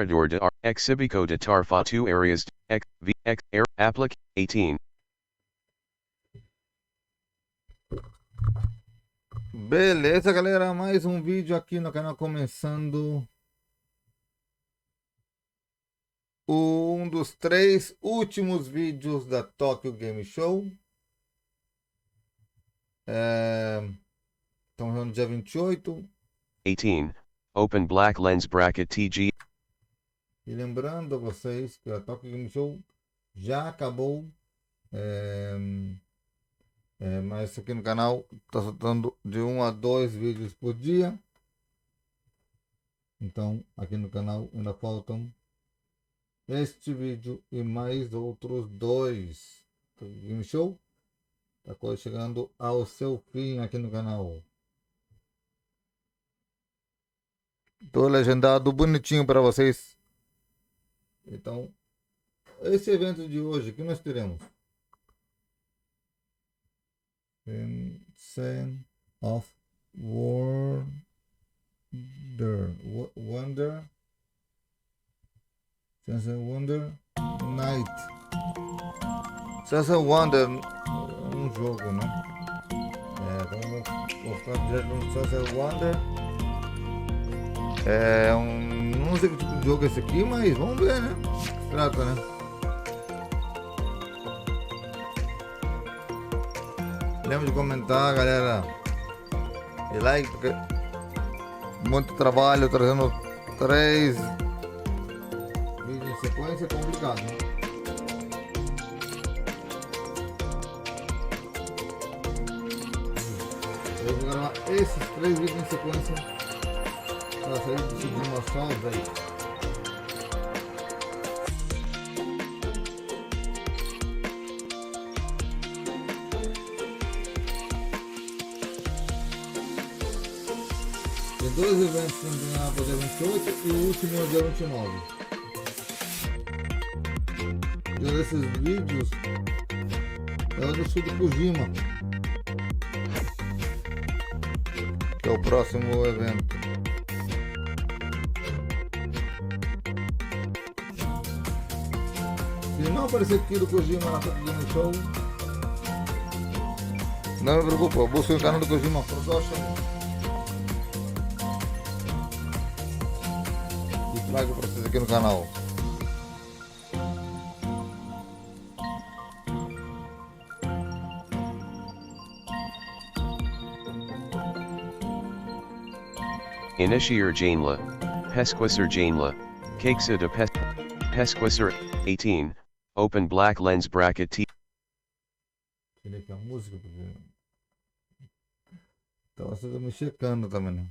Corridor de Exhibico de Tarfa 2 Areas Air Applic 18. Beleza, galera, mais um vídeo aqui no canal, começando um dos 3 últimos vídeos da Tokyo Game Show. Estamos no dia 28. 18. Open Black Lens Bracket TG. E lembrando a vocês que a Tokyo Game Show já acabou. Mas aqui no canal está soltando de 1 a 2 vídeos por dia. Então aqui no canal ainda faltam este vídeo e mais outros 2. Tokyo Game Show está quase chegando ao seu fim aqui no canal. Tô legendado bonitinho para vocês. Então, esse evento de hoje que nós teremos Sense of Wonder Sense of Wonder Night. Sense of Wonder é um jogo, né? Então vou ficar direto no Sense of Wonder. Não sei que tipo de jogo é esse aqui, mas vamos ver, né? Se trata, né? Lembra de comentar, galera, e like, porque muito trabalho trazendo 3 vídeos em sequência é complicado, né? Eu vou gravar esses 3 vídeos em sequência para sair de segundo só, velho. Tem 2 eventos que não para o dia 28 e o último é dia 29. E um desses vídeos é o do Sul do Kojima, que é o próximo evento. Se não aparecer aqui do Kojima na Tokyo Game Show, não me preocupa, busque o canal do Kojima Production. Trago para vocês aqui no canal. Initiar Janela, Pesquisar Janela, Cakesa de Pesquisar 18. Open Black Lens Bracket T. Tirei aqui a música porque então vocês estão me checando também, né?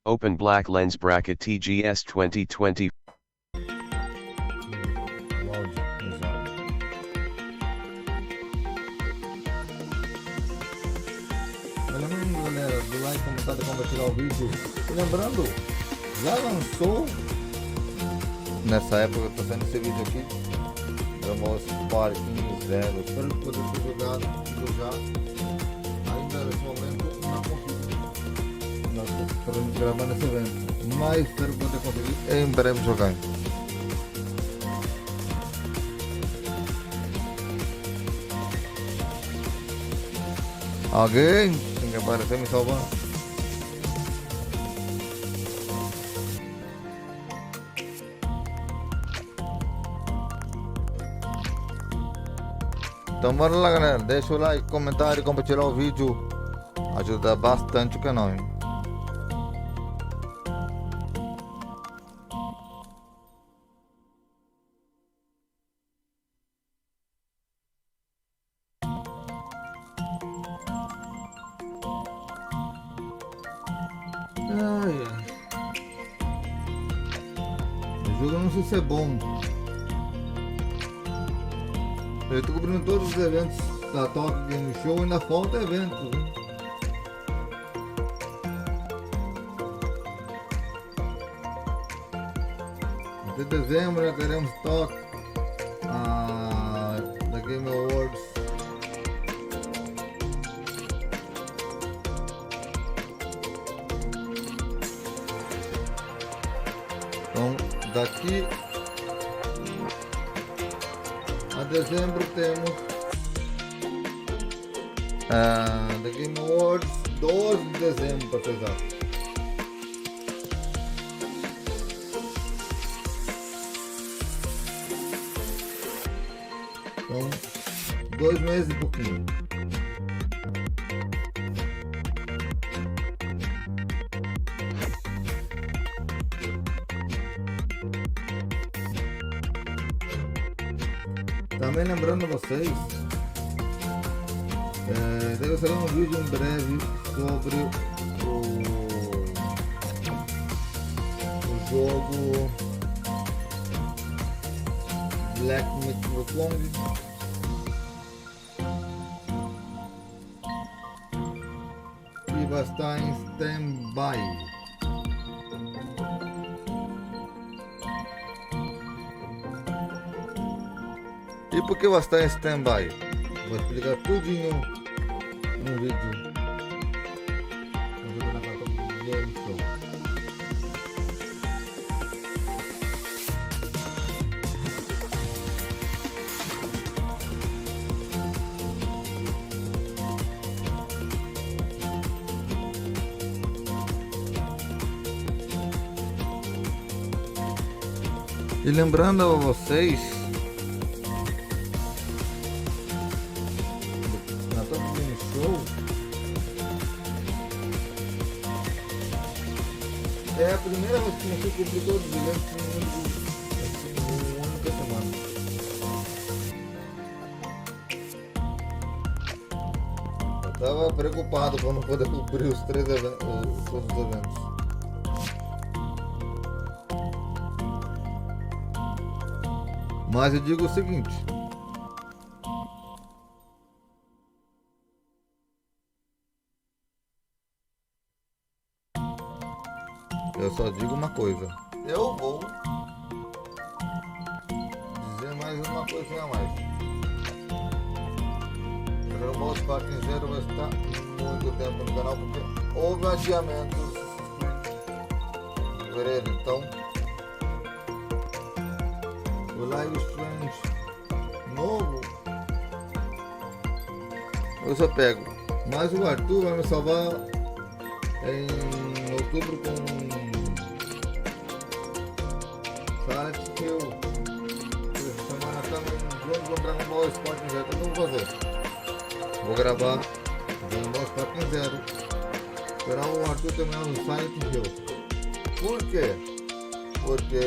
Open Black Lens Bracket TGS 2020. Lembrando, galera, do like, comentário, compartilhar o vídeo. E lembrando, já lançou nessa época que eu tô fazendo esse vídeo aqui, Dragon Sparking Zero. Espero que poder ser jogado já. Ainda nesse momento não consigo. Nós estamos gravando esse evento, mas espero poder conseguir em breve jogar. Alguém tem que aparecer me salvando. Então bora lá, galera, deixa o like, comentário, compartilhar o vídeo, ajuda bastante o canal, hein? O jogo eu não sei se é bom. Eu tô cobrindo todos os eventos da Tokyo Game Show e ainda falta eventos, né? Até dezembro já teremos Tokyo da Game Awards. Então, daqui a dezembro temos The Game Awards, 12 de dezembro para ser exato. Então, 2 meses e pouquinho. Também lembrando a vocês, deve sair um vídeo em breve sobre o jogo Black Myth Wukong. Que vai estar em stand-by. E por que vai estar em stand-by? Vou explicar tudinho no vídeo. E lembrando a vocês, na Top Game Show é a primeira vez que você publicou os bilhetes em uma única semana. Eu estava preocupado para não poder cobrir os 3 eventos, todos os eventos. Mas eu digo o seguinte: eu só digo uma coisa. Eu vou dizer mais uma coisinha a mais. O Dragon Ball Sparking Zero vai estar muito tempo no canal porque houve adiamentos em fevereiro. Então, o Live Strange novo eu só pego. Mas o Arthur vai me salvar em outubro com Silent Hill. Essa semana estamos com Dragon Ball Sparking Zero. O que eu vou fazer? Vou gravar Dragon Ball Sparking Zero. Esperar o Arthur terminar no Silent Hill. Por quê? Porque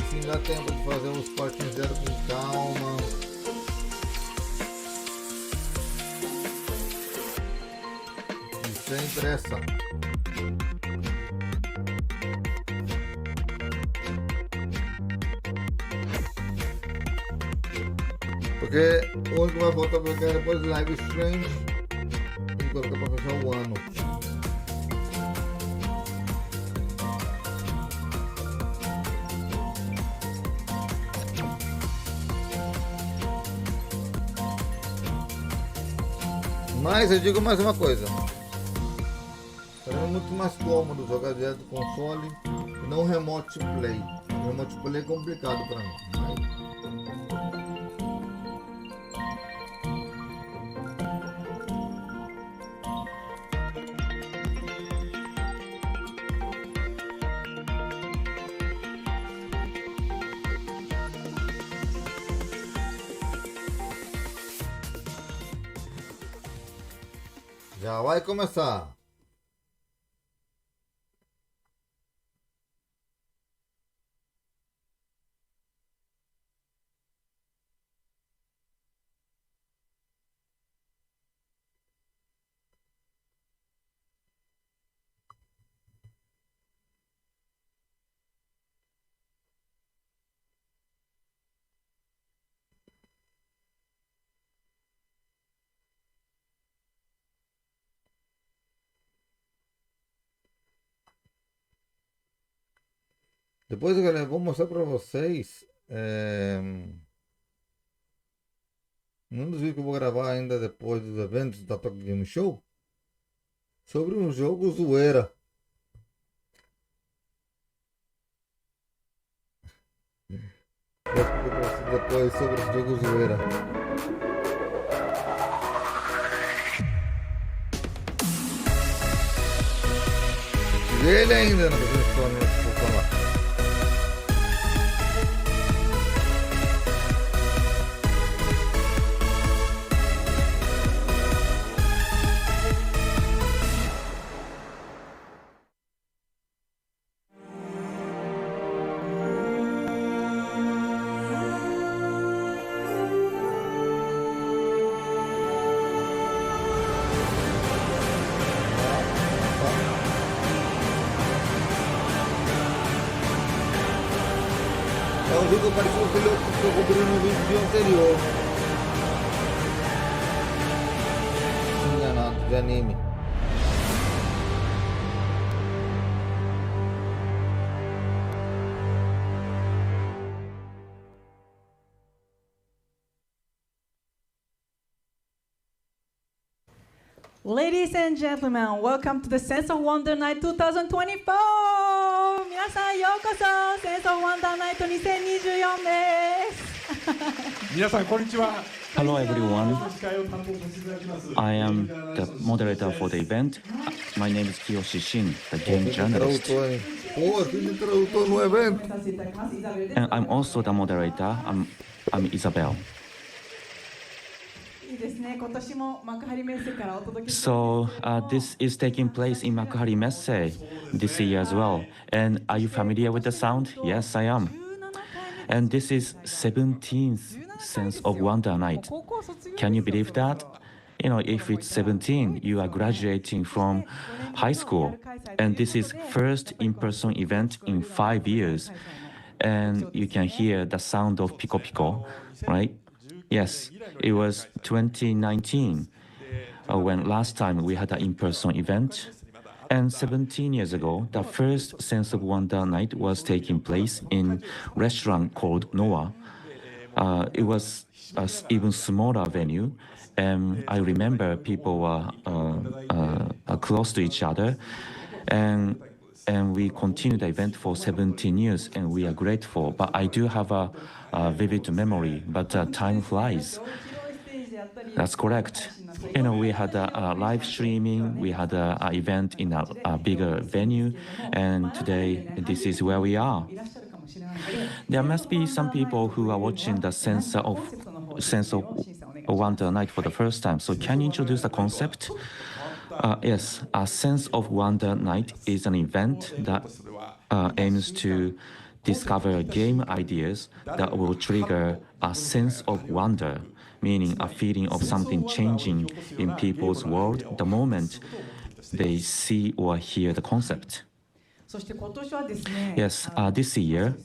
assim dá tempo de fazer um Sparking Zero com calma. E sem pressa. Porque o único que vai voltar para cá depois do Live Strange e colocar para fechar o ano. Mas eu digo mais uma coisa. Para mim é muito mais cômodo jogar direto do console e não remote play. O remote play é complicado para mim. Já vai começar. Depois, galera, vou mostrar para vocês num dos vídeos que eu vou gravar ainda depois dos eventos da Tokyo Game Show sobre um jogo zoeira. Depois sobre os jogos zoeira. Vê ele ainda, não sei lá. É um jogo parecido com aquele outro que eu comprei no vídeo anterior. Enganado, de anime. Ladies and gentlemen, welcome to the Sense of Wonder Night 2024! 皆さんようこそ Sense of Wonder Night 2024です。皆さんこんにちは。 Hello everyone, 司会を担当させていただきます。 I am the moderator for the event. My name is Kiyoshi Shin, the game journalist. Tradutor, hein? Pô, eu fiz tradutor no evento. And I'm also the moderator. I'm Isabel. いいですね。今年も幕張メッセからお届けして So this is taking place in Makuhari Messe this year as well. And are you familiar with the sound? Yes, I am. And this is 17th Sense of Wonder Night. Can you believe that? You know, if it's 17, you are graduating from high school. And this is first in-person event in 5 years. And you can hear the sound of Pico Pico, right? Yes, it was 2019 when last time we had an in-person event. And 17 years ago, the first Sense of Wonder Night was taking place in a restaurant called Noah. It was an even smaller venue, and I remember people were close to each other, and we continued the event for 17 years, and we are grateful. But I do have a vivid memory, but time flies. That's correct. You know, we had a live streaming, we had an event in a bigger venue, and today this is where we are. There must be some people who are watching the Sense of Wonder Night for the first time. So can you introduce the concept? Yes, a Sense of Wonder Night is an event that aims to discover game ideas that will trigger a sense of wonder, meaning a feeling of something changing in people's world the moment they see or hear the concept. そして今年はですね、 Yes, this year,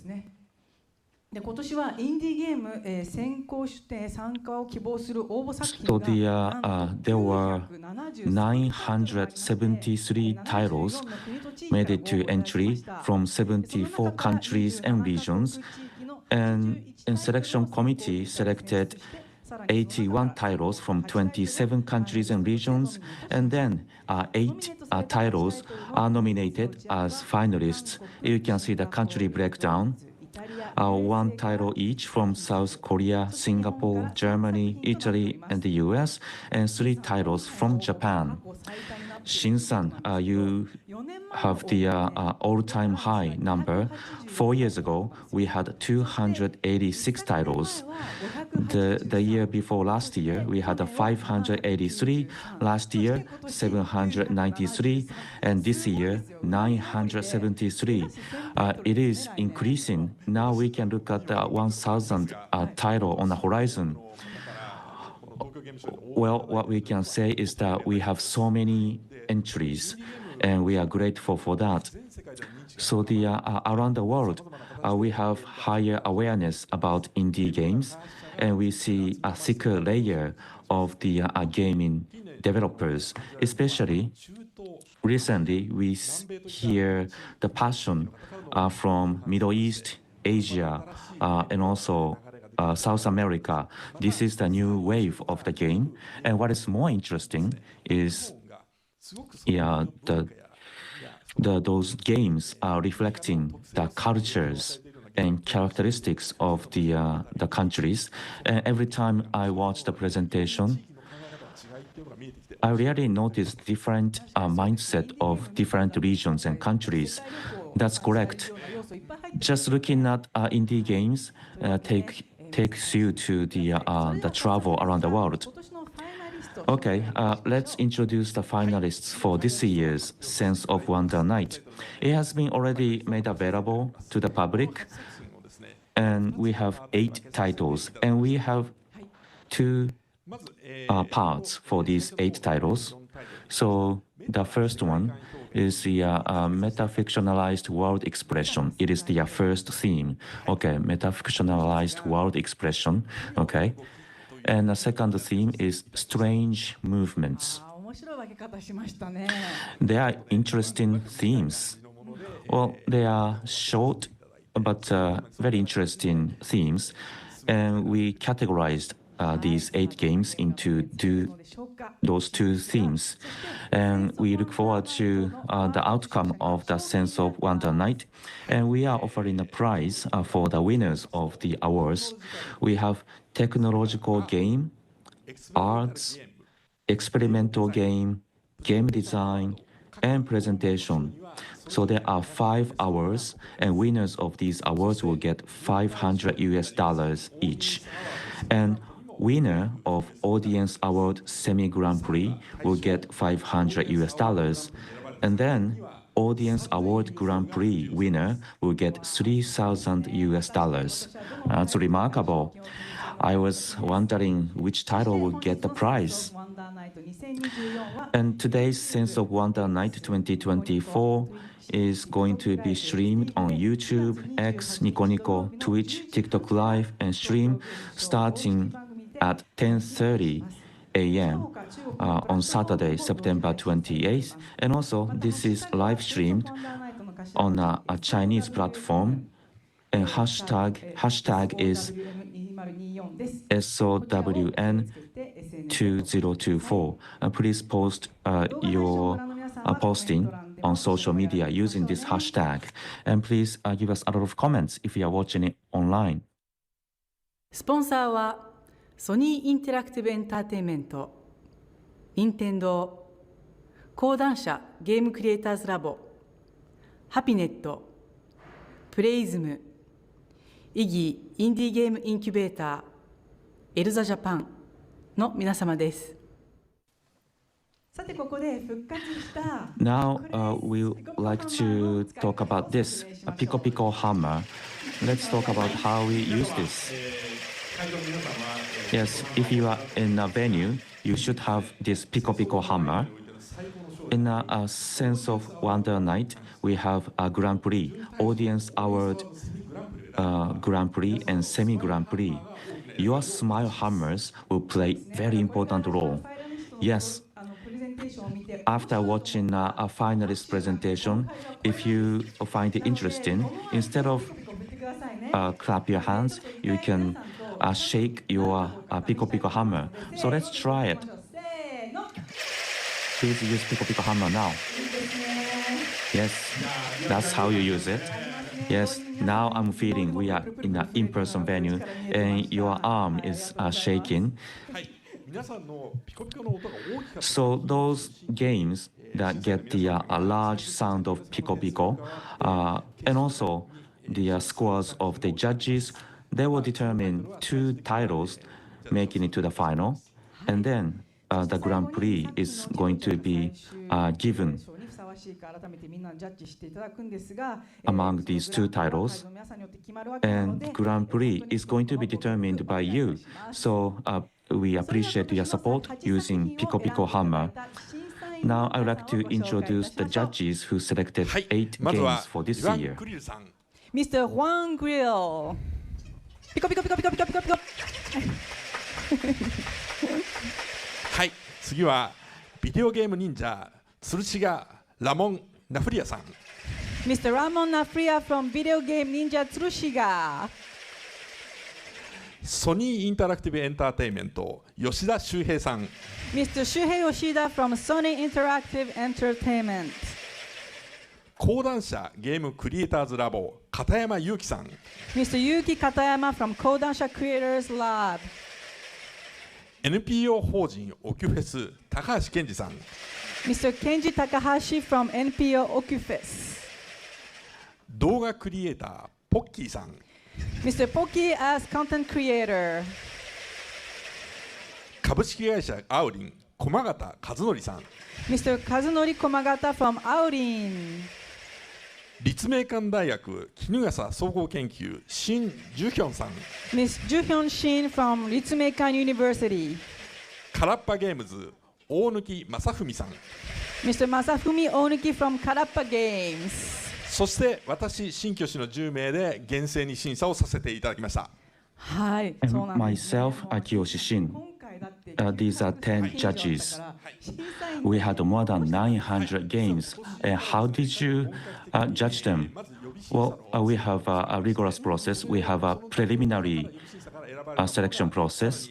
で今年はインディーゲーム、先行出展参加を希望する応募作品 so が there were 973 titles made it to entry from 74 countries and regions, and selection committee selected 81 titles from 27 countries and regions, and then 8 titles are nominated as finalists. You can see the country breakdown. One title each from South Korea, Singapore, Germany, Italy, and the US, and 3 titles from Japan. Shin-san, you have the all-time high number. 4 years ago, we had 286 titles. The year before last year, we had 583. Last year, 793. And this year, 973. It is increasing. Now we can look at the 1,000 title on the horizon. Well, what we can say is that we have so many entries, and we are grateful for that. So around the world, we have higher awareness about indie games, and we see a thicker layer of the gaming developers. Especially recently, we hear the passion from Middle East, Asia, and also South America. This is the new wave of the game, and what is more interesting is those games are reflecting the cultures and characteristics of the countries. And every time I watch the presentation, I really notice different mindset of different regions and countries. That's correct. Just looking at indie games takes you to the travel around the world. Okay, let's introduce the finalists for this year's Sense of Wonder Night. It has been already made available to the public, and we have 8 titles, and we have 2 parts for these 8 titles. So the first one is the metafictionalized world expression. It is the first theme. Okay, metafictionalized world expression. Okay. And the second theme is strange movements. They are interesting themes. Well, they are short but very interesting themes. And we categorized these 8 games into those 2 themes. And we look forward to the outcome of the Sense of Wonder Night. And we are offering a prize for the winners of the awards. We have technological game, arts, experimental game, game design, and presentation. So there are 5 awards, and winners of these awards will get $500 each. And winner of Audience Award Semi Grand Prix will get $500. And then Audience Award Grand Prix winner will get $3,000. That's remarkable. I was wondering which title will get the prize. And today's Sense of Wonder Night 2024 is going to be streamed on YouTube, X, Nico Nico, Twitch, TikTok Live, and stream starting at 10:30 a.m. On Saturday, September 28th. And also, this is live streamed on a Chinese platform, and hashtag is SOWN2024. Please post your posting on social media using this hashtag. And please give us a lot of comments if you are watching it online. スポンサーはソニーインタラクティブエンターテインメント、任天堂、講談社ゲームクリエイターズラボ、ハピネット、プレイズム、イギーインディーゲームインキュベーター、エルザジャパンの皆様です。Now we like to talk about this, a Pico Pico hammer. Let's talk about how we use this. Yes, if you are in a venue, you should have this Pico Pico hammer. In a Sense of Wonder Night, we have a Grand Prix, Audience Award Grand Prix and Semi Grand Prix. Your smile hammers will play very important role. Yes. After watching a finalist presentation, if you find it interesting, instead of clap your hands, you can shake your Pico Pico hammer. So let's try it. Please use Pico Pico hammer now. Yes, that's how you use it. Yes, now I'm feeling we are in an in-person venue and your arm is shaking. So those games that get the a large sound of Pico Pico and also the scores of the judges, they will determine 2 titles making it to the final, and then the Grand Prix is going to be given among these 2 titles, and Grand Prix is going to be determined by you. So we appreciate your support using Pico Pico hammer. Now I would like to introduce the judges who selected 8 games for this year. Mr. Juan Grill. Pico Pico Pico Pico Pico Pico Pico. はい、次はビデオゲーム忍者吊るしがラモン・ナフリアさん。Mr. Ramon Nafria from Video Game Ninja Tsurushiga. ソニーインタラクティブエンターテインメント吉田修平さん。Mr. Shuhei Yoshida from Sony Interactive Entertainment. 講談社ゲームクリエイターズラボ片山祐樹さん、 Mr. Yuki Katayama from Kodansha Creators Lab. NPO 法人オキュフェス高橋健二さん、 Mr. Kenji Takahashi from NPO Okufes. 動画クリエイターポッキーさん、 Mr. Poki as content creator. 株式会社アウリン駒形和則さん、 Mr. Kazunori Komagata from Aurin. 立命館大学衣笠総合研究シン・ジュヒョンさん、 Ms. Juhyun Shin from Ritsumeikan University. カラッパゲームズ大貫正文さん、 Mr. Masafumi Onuki from Karappa Games. そして私新居氏の10名で厳正に審査をさせていただきました。はい、 And そうなんですね。 myself, Akiyoshi Shin. These are 10 judges. We had more than 900 games. And how did you judge them? Well, we have a rigorous process. We have a preliminary selection process.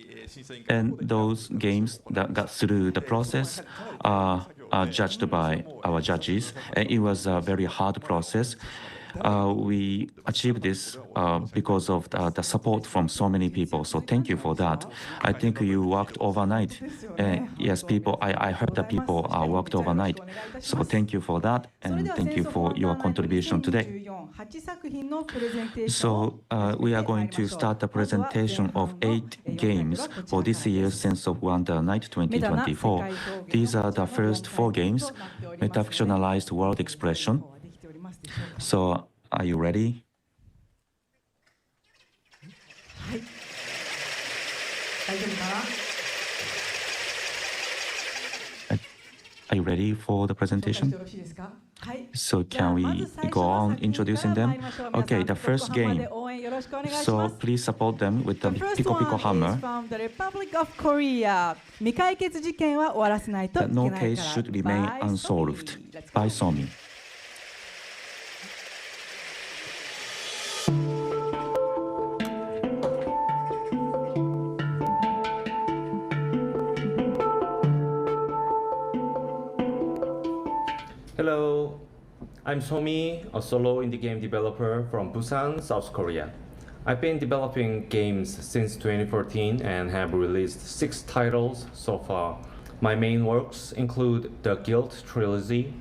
And those games that got through the process are judged by our judges. And it was a very hard process. We achieved this because of the support from so many people. So thank you for that. I think you worked overnight. Yes, people. I heard that people worked overnight. So thank you for that, and thank you for your contribution today. So we are going to start the presentation of 8 games for this year's Sense of Wonder Night 2024. These are the first 4 games, Metafictionalized World Expression. So, are you ready? Are you ready for the presentation? So can we go on introducing them? Okay, the first game. So please support them with the Pico Pico hammer. That no case should remain unsolved. By Somi. Hello, I'm Somi, a solo indie game developer from Busan, South Korea. I've been developing games since 2014 and have released 6 titles so far. My main works include the Guild trilogy,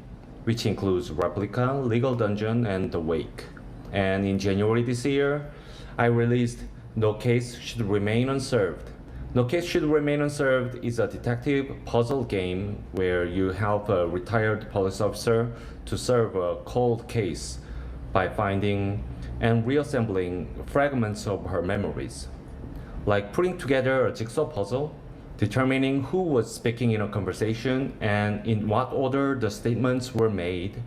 which includes Replica, Legal Dungeon, and The Wake. And in January this year, I released No Case Should Remain Unserved. No Case Should Remain Unserved is a detective puzzle game where you help a retired police officer to solve a cold case by finding and reassembling fragments of her memories. Like putting together a jigsaw puzzle, determining who was speaking in a conversation and in what order the statements were made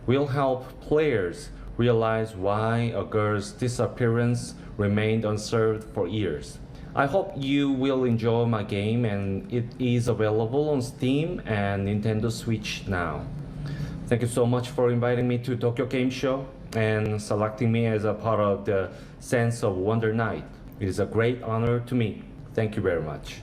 will help players realize why a girl's disappearance remained unsolved for years. I hope you will enjoy my game, and it is available on Steam and Nintendo Switch now. Thank you so much for inviting me to Tokyo Game Show and selecting me as a part of the Sense of Wonder Night. It is a great honor to me. Thank you very much.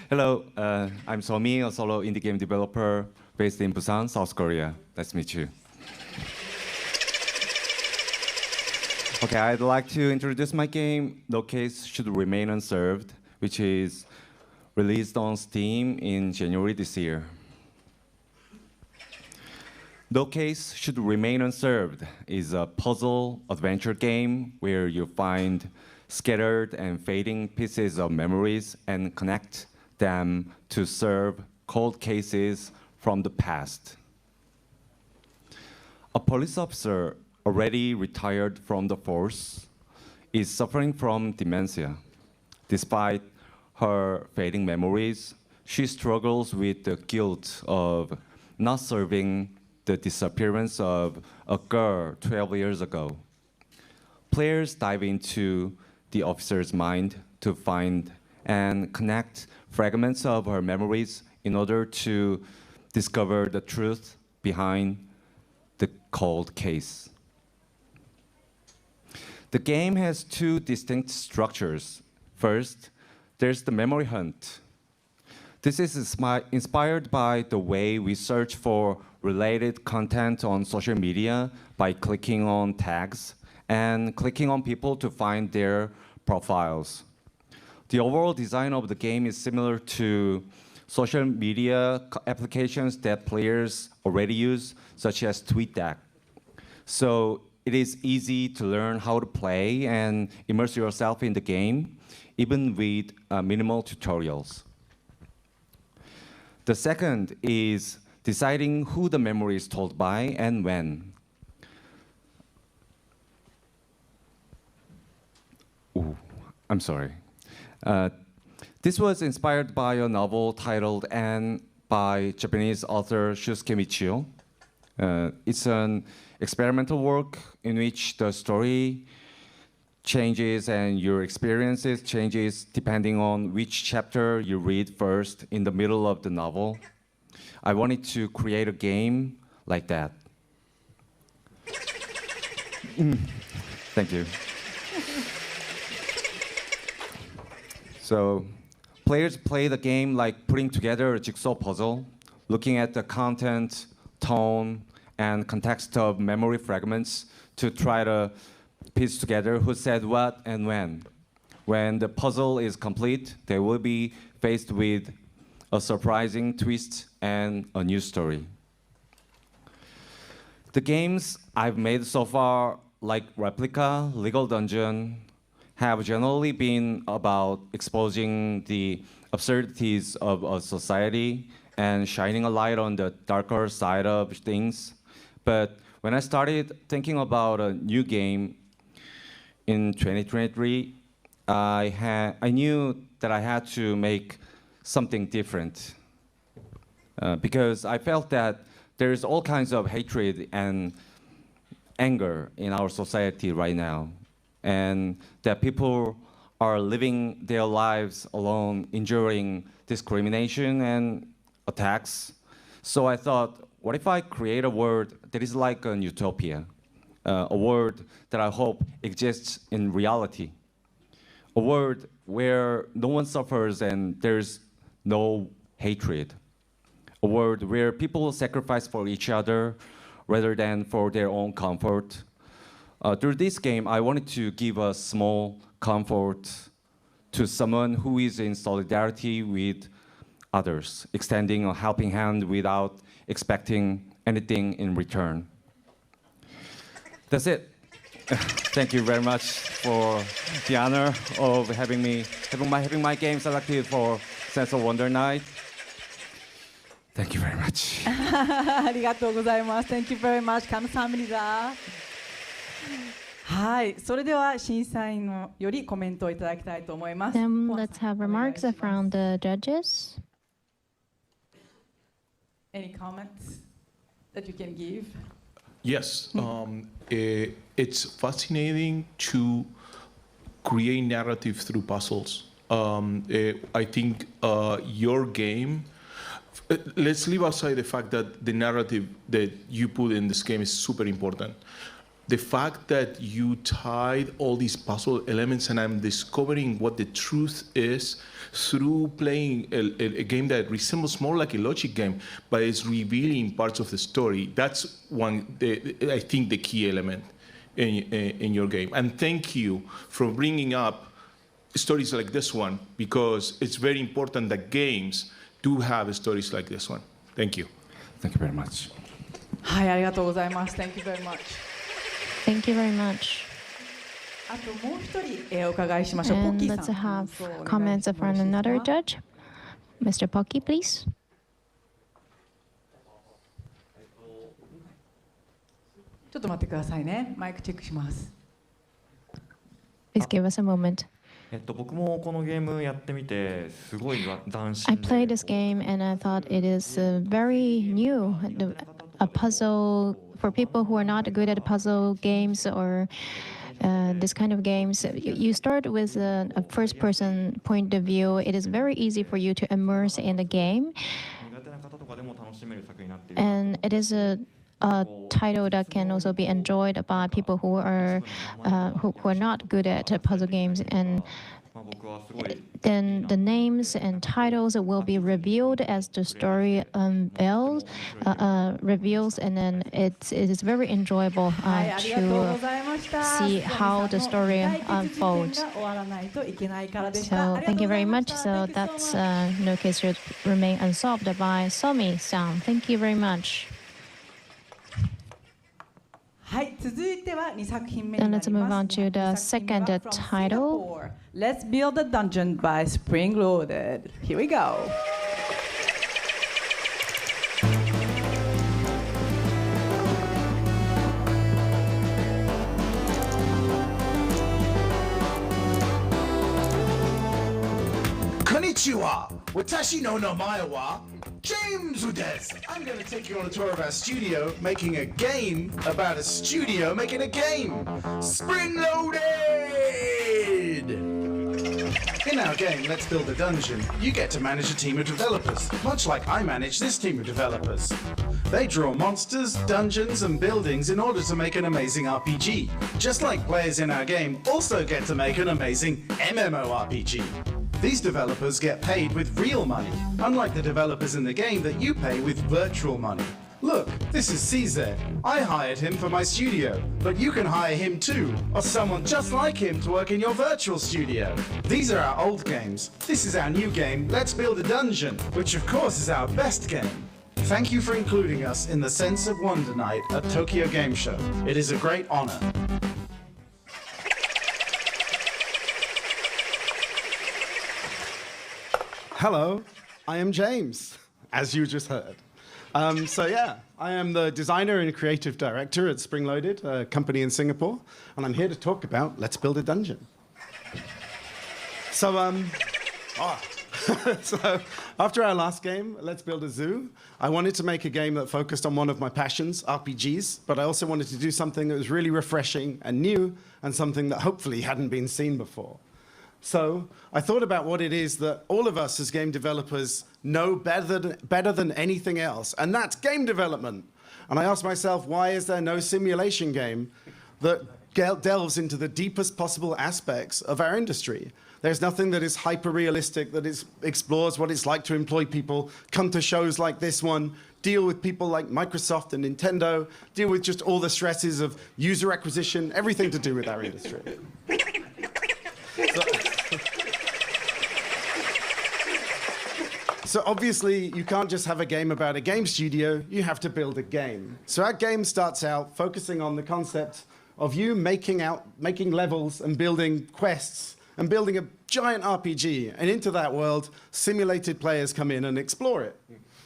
Hello, I'm Somi, a solo indie game developer based in Busan, South Korea. Nice to meet you. Okay, I'd like to introduce my game, No Case Should Remain Unserved, which is released on Steam in January this year. No Case Should Remain Unserved is a puzzle adventure game where you find scattered and fading pieces of memories and connect them to solve cold cases from the past. A police officer already retired from the force is suffering from dementia. Despite her fading memories, she struggles with the guilt of not solving the disappearance of a girl 12 years ago. Players dive into the officer's mind to find and connect fragments of her memories in order to discover the truth behind the cold case. The game has 2 distinct structures. First, there's the memory hunt. This is inspired by the way we search for related content on social media by clicking on tags and clicking on people to find their profiles. The overall design of the game is similar to social media applications that players already use, such as TweetDeck. So it is easy to learn how to play and immerse yourself in the game, even with minimal tutorials. The second is deciding who the memory is told by and when. Ooh, I'm sorry. This was inspired by a novel titled Anne by Japanese author Shusuke Michio. It's an experimental work in which the story changes and your experiences changes depending on which chapter you read first in the middle of the novel. I wanted to create a game like that. Thank you. So, players play the game like putting together a jigsaw puzzle, looking at the content, tone, and context of memory fragments to try to piece together who said what and when. When the puzzle is complete, they will be faced with a surprising twist and a new story. The games I've made so far, like Replica, Legal Dungeon, have generally been about exposing the absurdities of a society and shining a light on the darker side of things. But when I started thinking about a new game in 2023, I knew that I had to make something different because I felt that there's all kinds of hatred and anger in our society right now, and that people are living their lives alone, enduring discrimination and attacks. So I thought, what if I create a world that is like an utopia, a world that I hope exists in reality, a world where no one suffers and there's no hatred, a world where people sacrifice for each other rather than for their own comfort. Through this game, I wanted to give a small comfort to someone who is in solidarity with others, extending a helping hand without expecting anything in return. That's it. Thank you very much for the honor of having my game selected for Sense of Wonder Night. Thank you very much. ありがとうございます。Thank you very much. 감사합니다. はい、それでは審査員のよりコメントをいただきたいと思います。Then let's have remarks from the judges. Any comments that you can give? Yes, it's fascinating to create narrative through puzzles. I think your game, let's leave aside the fact that the narrative that you put in this game is super important. The fact that you tied all these puzzle elements, and I'm discovering what the truth is through playing a game that resembles more like a logic game, but is revealing parts of the story. That's I think, the key element in your game. And thank you for bringing up stories like this one, because it's very important that games do have stories like this one. Thank you. Thank you very much. はい、ありがとうございます。Thank you very much. Thank you very much. あともう一人、お伺いしましょう。ポッ And キー let's さん。 have そうお願い comments してもよ from ろしい another ですか？ judge. Mr. Pocky, please. ちょっと待ってくださいね。マイクチェックします。Please give us a moment. 僕もこのゲームやってみてすごい斬 I 新 played で this game and I thought it is very new, a puzzle for people who are not good at puzzle games or this kind of games. You start with a first-person point of view. It is very easy for you to immerse in the game, 苦手な方とかでも楽しめる作品になっている and it is a title that can also be enjoyed by people who are not good at puzzle games. And then the names and titles will be revealed as the story reveals, and then it is very enjoyable to see how the story unfolds. So thank you very much. So that's no case should remain unsolved by Somi-san. Thank you very much. Then let's move on to the second title. Let's Build a Dungeon by Spring Loaded. Here we go. Konnichiwa! Watashi no namae wa James desu! I'm going to take you on a tour of our studio, making a game about a studio making a game. Spring Loaded! In our game, Let's Build a Dungeon, you get to manage a team of developers, much like I manage this team of developers. They draw monsters, dungeons, and buildings in order to make an amazing RPG, just like players in our game also get to make an amazing MMORPG. These developers get paid with real money, unlike the developers in the game that you pay with virtual money. Look, this is Caesar. I hired him for my studio, but you can hire him too, or someone just like him to work in your virtual studio. These are our old games. This is our new game, Let's Build a Dungeon, which of course is our best game. Thank you for including us in the Sense of Wonder Night at Tokyo Game Show. It is a great honor. Hello, I am James, as you just heard. I am the designer and creative director at Spring Loaded, a company in Singapore, and I'm here to talk about Let's Build a Dungeon. So after our last game, Let's Build a Zoo, I wanted to make a game that focused on one of my passions, RPGs, but I also wanted to do something that was really refreshing and new, and something that hopefully hadn't been seen before. So I thought about what it is that all of us as game developers know better than anything else, and that's game development. And I asked myself, why is there no simulation game that delves into the deepest possible aspects of our industry? There's nothing that is hyper-realistic, that explores what it's like to employ people, come to shows like this one, deal with people like Microsoft and Nintendo, deal with just all the stresses of user acquisition, everything to do with our industry. So obviously, you can't just have a game about a game studio, you have to build a game. So our game starts out focusing on the concept of you making levels and building quests and building a giant RPG. And into that world, simulated players come in and explore it.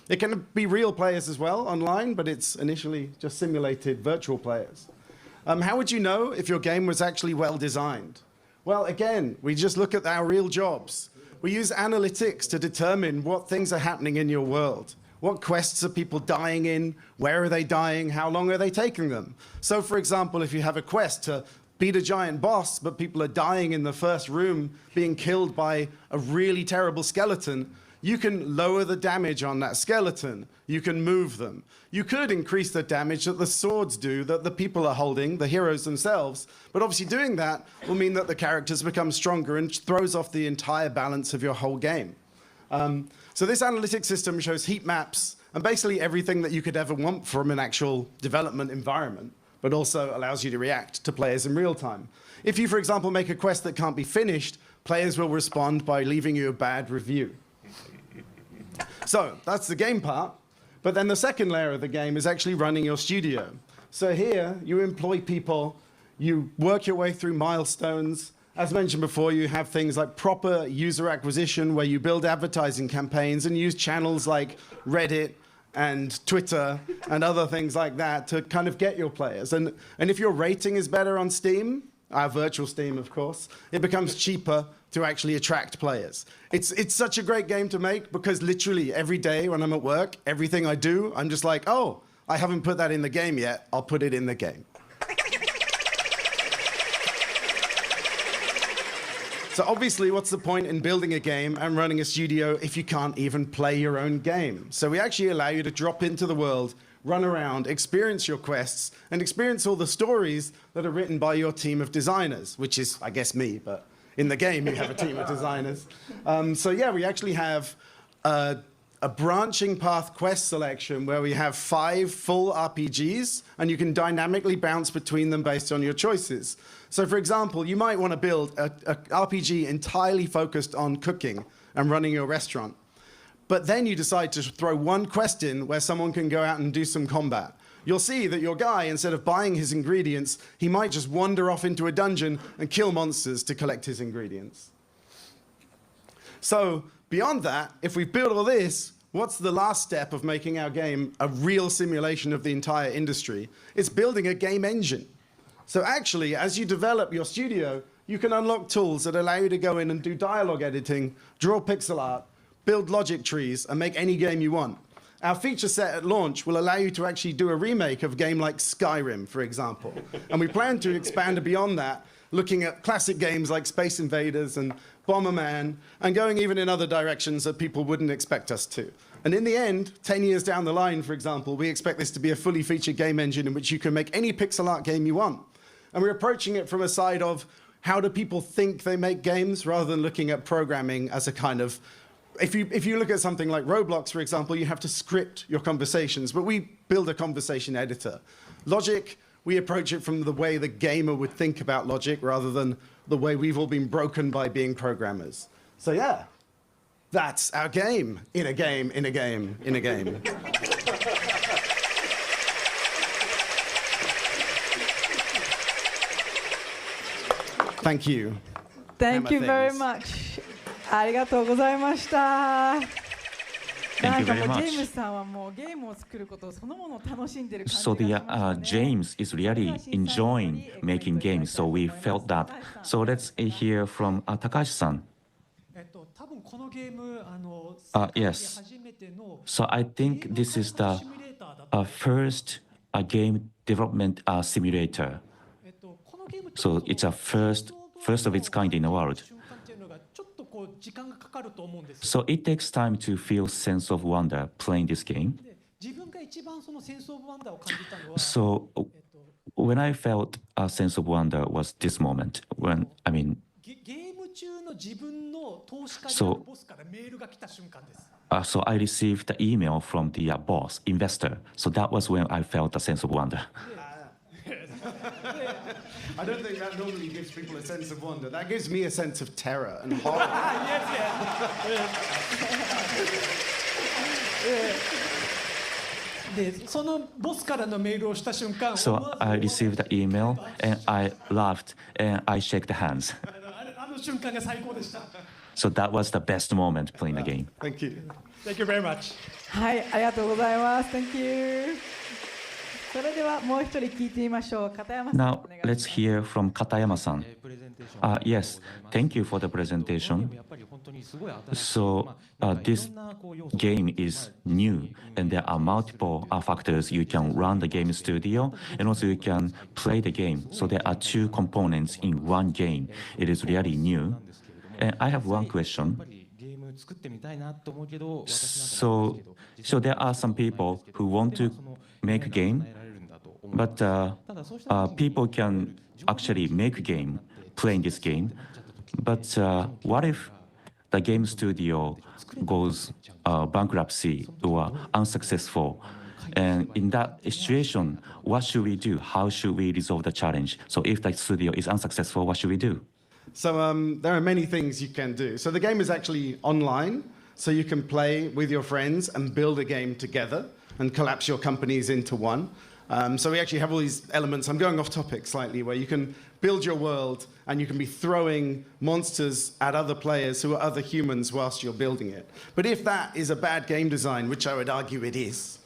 It can be real players as well online, but it's initially just simulated virtual players. How would you know if your game was actually well designed? Well, again, we just look at our real jobs. We use analytics to determine what things are happening in your world. What quests are people dying in? Where are they dying? How long are they taking them? So, for example, if you have a quest to beat a giant boss, but people are dying in the first room, being killed by a really terrible skeleton, you can lower the damage on that skeleton. You can move them. You could increase the damage that the swords do, that the people are holding, the heroes themselves. But obviously doing that will mean that the characters become stronger and throws off the entire balance of your whole game. So this analytic system shows heat maps and basically everything that you could ever want from an actual development environment, but also allows you to react to players in real time. If you, for example, make a quest that can't be finished, players will respond by leaving you a bad review. So that's the game part. But then the second layer of the game is actually running your studio. So here, you employ people, you work your way through milestones. As mentioned before, you have things like proper user acquisition, where you build advertising campaigns and use channels like Reddit and Twitter and other things like that to kind of get your players. And if your rating is better on Steam, our virtual Steam, of course, it becomes cheaper to actually attract players. It's such a great game to make because literally every day when I'm at work, everything I do, I'm just like, oh, I haven't put that in the game yet. I'll put it in the game. So obviously, what's the point in building a game and running a studio if you can't even play your own game? So we actually allow you to drop into the world, run around, experience your quests, and experience all the stories that are written by your team of designers, which is, I guess, me, but In the game, you have a team of designers. So yeah, we actually have a branching path quest selection where we have 5 full RPGs, and you can dynamically bounce between them based on your choices. So for example, you might want to build a RPG entirely focused on cooking and running your restaurant. But then you decide to throw one quest in where someone can go out and do some combat. You'll see that your guy, instead of buying his ingredients, he might just wander off into a dungeon and kill monsters to collect his ingredients. So beyond that, if we build all this, what's the last step of making our game a real simulation of the entire industry? It's building a game engine. So actually, as you develop your studio, you can unlock tools that allow you to go in and do dialogue editing, draw pixel art, build logic trees, and make any game you want. Our feature set at launch will allow you to actually do a remake of a game like Skyrim, for example. And we plan to expand beyond that, looking at classic games like Space Invaders and Bomberman, and going even in other directions that people wouldn't expect us to. And in the end, 10 years down the line, for example, we expect this to be a fully featured game engine in which you can make any pixel art game you want. And we're approaching it from a side of how do people think they make games, rather than looking at programming as a kind of, if you look at something like Roblox, for example, you have to script your conversations, but we build a conversation editor. Logic, we approach it from the way the gamer would think about logic, rather than the way we've all been broken by being programmers. So yeah, that's our game. In a game, in a game, in a game. Thank you. Thank you very much. ありがとうございました。Thank you very ジェーム much. スさんはもうゲームを作ることそのものを楽しんでる感じ So が the しますね。 James is really enjoying making games, so we felt that. So let's hear from Takashi-san. 多分このゲームYes. 初めての So I think this is the シミュレーターだと first game development simulator. このゲーム So it's a first of its kind in the world. 瞬間っていうのがちょっとこう時間がかかると思うんです。 So it takes time to feel sense of wonder playing this game. で自分が一番そのセンスオブワンダーを感じたのは So when I felt a sense of wonder was this moment when, I mean, ゲーム中の自分の投資家であ So- るボスからメールが来た瞬間です。 so I received the email from the boss, investor. So that was when I felt a sense of wonder. I don't think that normally gives people a sense of wonder. That gives me a sense of terror and horror. でそのボスからのメールをした瞬間 So I received the email and I laughed and I shook the hands. あの瞬間が最高でした。 So that was the best moment playing the game. Thank you. Thank you very much. はい、ありがとうございます。Thank you。それではもう一人聞いてみましょう。片山さん。 Now let's hear from Katayama-san. Yes, thank you for the presentation. So this game is new, and there are multiple factors. You can run the game studio, and also you can play the game. So there are 2 components in one game. It is really new. And I have one question. So there are some people who want to make a game, but people can actually make a game, playing this game. But what if the game studio goes bankruptcy or unsuccessful? And in that situation, what should we do? How should we resolve the challenge? So if the studio is unsuccessful, what should we do? So there are many things you can do. So the game is actually online, so you can play with your friends and build a game together and collapse your companies into one. So we actually have all these elements. I'm going off topic slightly, where you can build your world and you can be throwing monsters at other players who are other humans whilst you're building it. But if that is a bad game design, which I would argue it is,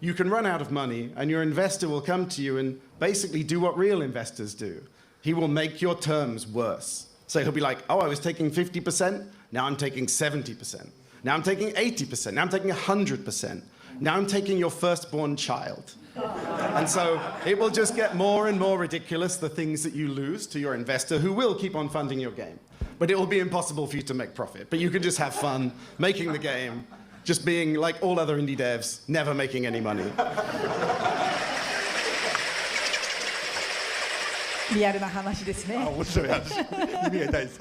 you can run out of money and your investor will come to you and basically do what real investors do. He will make your terms worse. So he'll be like, oh, I was taking 50%, now I'm taking 70%. Now I'm taking 80%, now I'm taking 100%. Now I'm taking your firstborn child. And so it will just get more and more ridiculous, the things that you lose to your investor, who will keep on funding your game. But it will be impossible for you to make profit. But you can just have fun making the game, just being like all other indie devs, never making any money. リアルな話ですね。面白い話。耳が痛いです。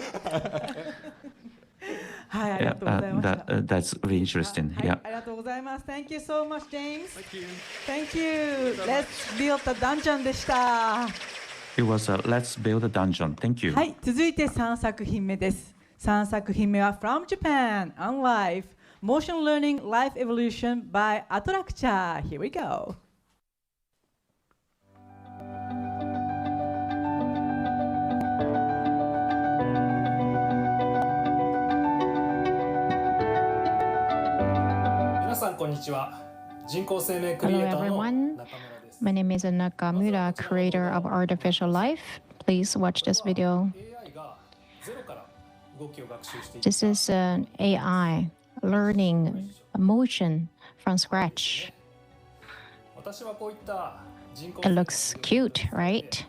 はい、ありがとうございました。That's really interesting. はい、 Yeah. ありがとうございます。Thank you so much, James. Thank you. Let's build the dungeon でした。It was a Let's Build a Dungeon. Thank you. はい、続いて3作品目です。3作品目は From Japan on Life Motion Learning Life Evolution by Attracture. Here we go. 皆さんこんにちは。人工生命クリエイ Hello ターの everyone. My name is Nakamura, creator of Artificial Life. Please watch this video. AI がゼロから動きを学習していく This is an AI learning motion from scratch. 私はこういった人工 It looks cute, right?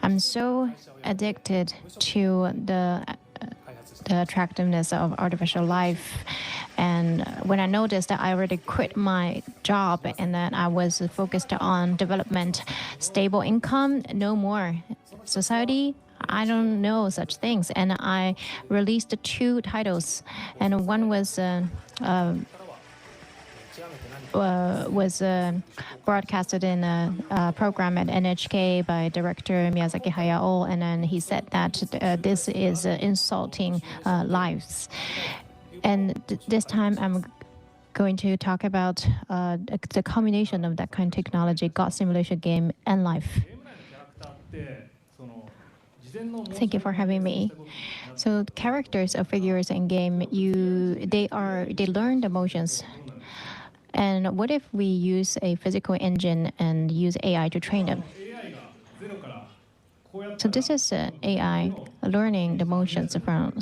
I'm so addicted to the attractiveness of artificial life. And when I noticed that I already quit my job and that I was focused on development, stable income, no more society, I don't know such things. And I released 2 titles, and one was broadcasted in a program at NHK by director Miyazaki Hayao, and then he said that this is insulting lives. And this time I'm going to talk about the combination of that kind of technology, God simulation game, and life. Thank you for having me. So characters or figures in game, they learn the emotions. And what if we use a physical engine and use AI to train them? So this is AI learning the motions from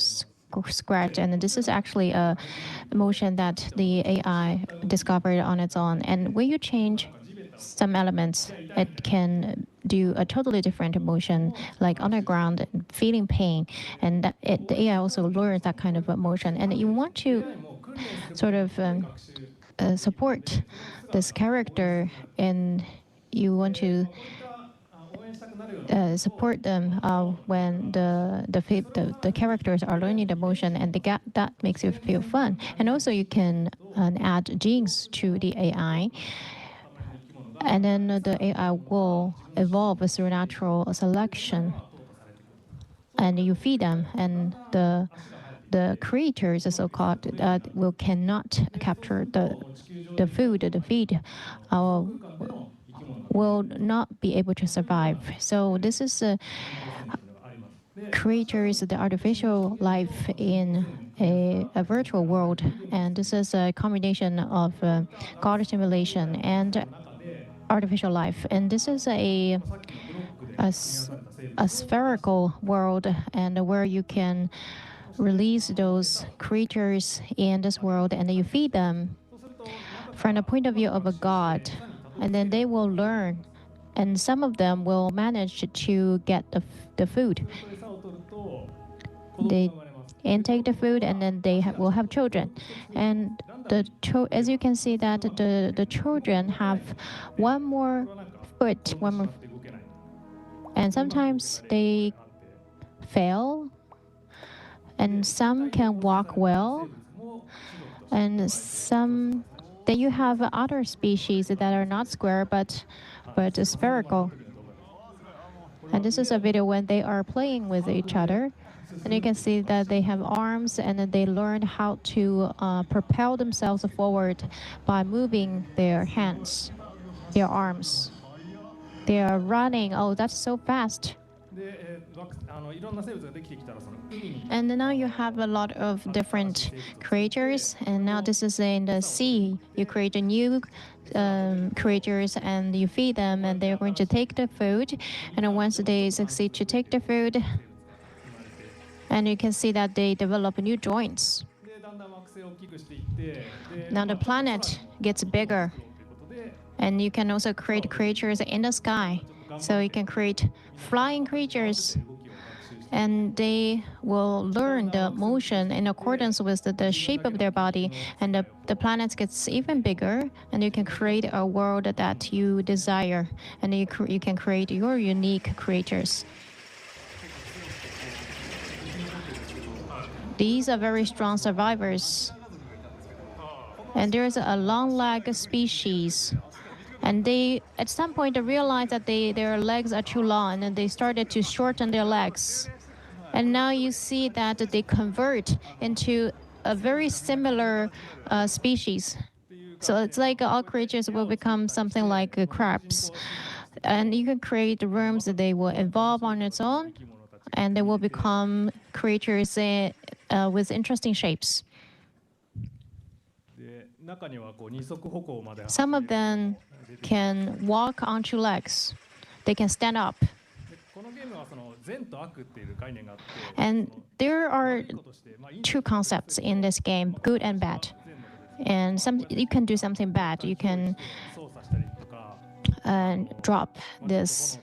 scratch, and this is actually a motion that the AI discovered on its own. And when you change some elements, it can do a totally different emotion, like underground, feeling pain, and the AI also learns that kind of emotion. And you want to sort of support this character, and you want to support them when the characters are learning the motion, and that makes you feel fun. And also you can add genes to the AI, and then the AI will evolve through natural selection, and you feed them, and the creators, so-called, cannot capture the food, the feed, will not be able to survive. So this is creatures, the artificial life in a virtual world, and this is a combination of God simulation and artificial life. And this is a spherical world, and where you can release those creatures in this world, and you feed them from the point of view of a god, and then they will learn, and some of them will manage to get the food. They intake the food, and then they will have children. And as you can see that the children have one more foot, and sometimes they fail, and some can walk well, and some. Then you have other species that are not square but spherical. And this is a video when they are playing with each other, and you can see that they have arms, and then they learn how to propel themselves forward by moving their hands, their arms. They are running. Oh, that's so fast. And now you have a lot of different creatures, and now this is in the sea. You create a new creatures, and you feed them, and they're going to take the food. And then once they succeed to take the food, and you can see that they develop new joints. Now the planet gets bigger, and you can also create creatures in the sky. So you can create flying creatures, and they will learn the motion in accordance with the shape of their body, and the planet gets even bigger, and you can create a world that you desire, and you can create your unique creatures. These are very strong survivors. And there's a long-legged species. And they, at some point, they realized that their legs are too long, and they started to shorten their legs. And now you see that they convert into a very similar species. So it's like all creatures will become something like crabs. And you can create rooms that they will evolve on its own, and they will become creatures with interesting shapes. Some of them can walk on two legs. They can stand up. And there are two concepts in this game, good and bad. And you can do something bad. You can drop this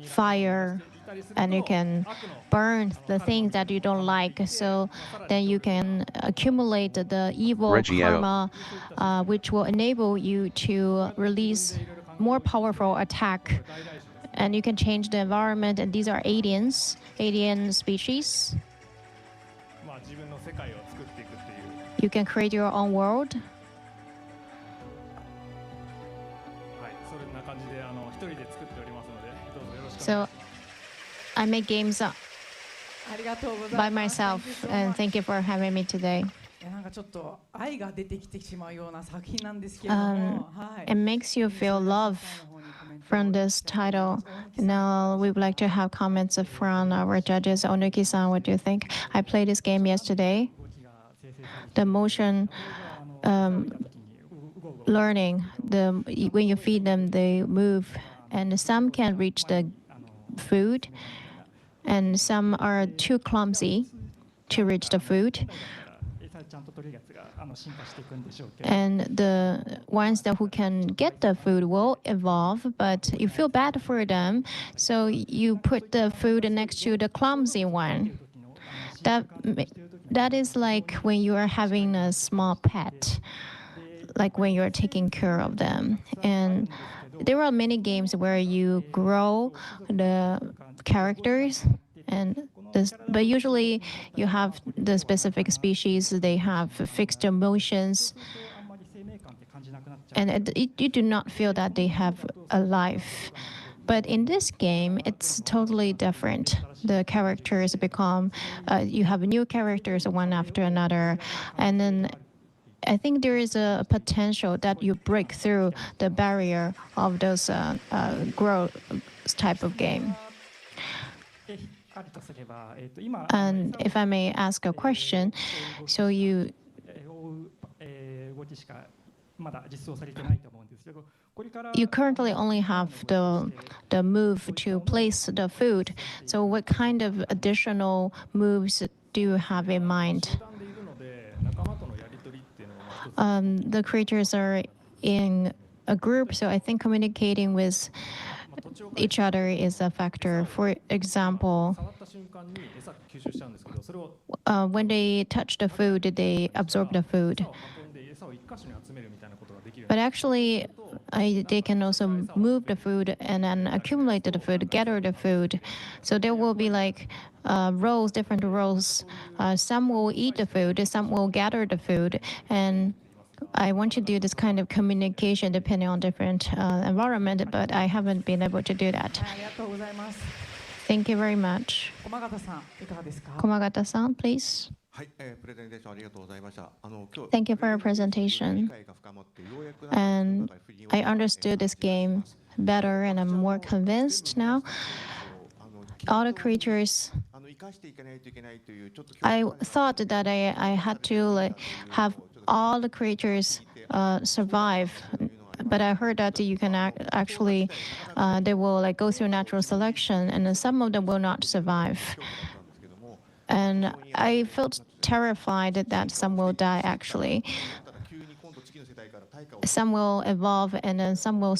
fire, and you can burn the things that you don't like. So then you can accumulate the evil karma, which will enable you to release more powerful attack. And you can change the environment, and these are aliens, alien species. You can create your own world. So I make games by myself, and thank you for having me today. It makes you feel love from this title. Now we would like to have comments from our judges. Onuki-san, what do you think? I played this game yesterday. The motion learning, when you feed them, they move, and some can reach the food, and some are too clumsy to reach the food. And the ones who can get the food will evolve, but you feel bad for them, so you put the food next to the clumsy one. That is like when you are having a small pet, like when you're taking care of them. And there are many games where you grow the characters, but usually you have the specific species, they have fixed emotions, and you do not feel that they have a life. But in this game, it's totally different. The characters become, you have new characters one after another, and then I think there is a potential that you break through the barrier of those growth type of game. And if I may ask a question, so you currently only have the move to place the food. So what kind of additional moves do you have in mind? The creatures are in a group, so I think communicating with each other is a factor. For example, when they touch the food, they absorb the food. But actually, they can also move the food and then accumulate the food, gather the food. So there will be like roles, different roles. Some will eat the food, some will gather the food. And I want to do this kind of communication depending on different environment, but I haven't been able to do that. Thank you very much. Komagata-san, please. Thank you for your presentation. And I understood this game better, and I'm more convinced now. All the creatures, I thought that I had to have all the creatures survive, but I heard that you can actually, they will go through natural selection, and some of them will not survive. And I felt terrified that some will die, actually. Some will evolve, and then some will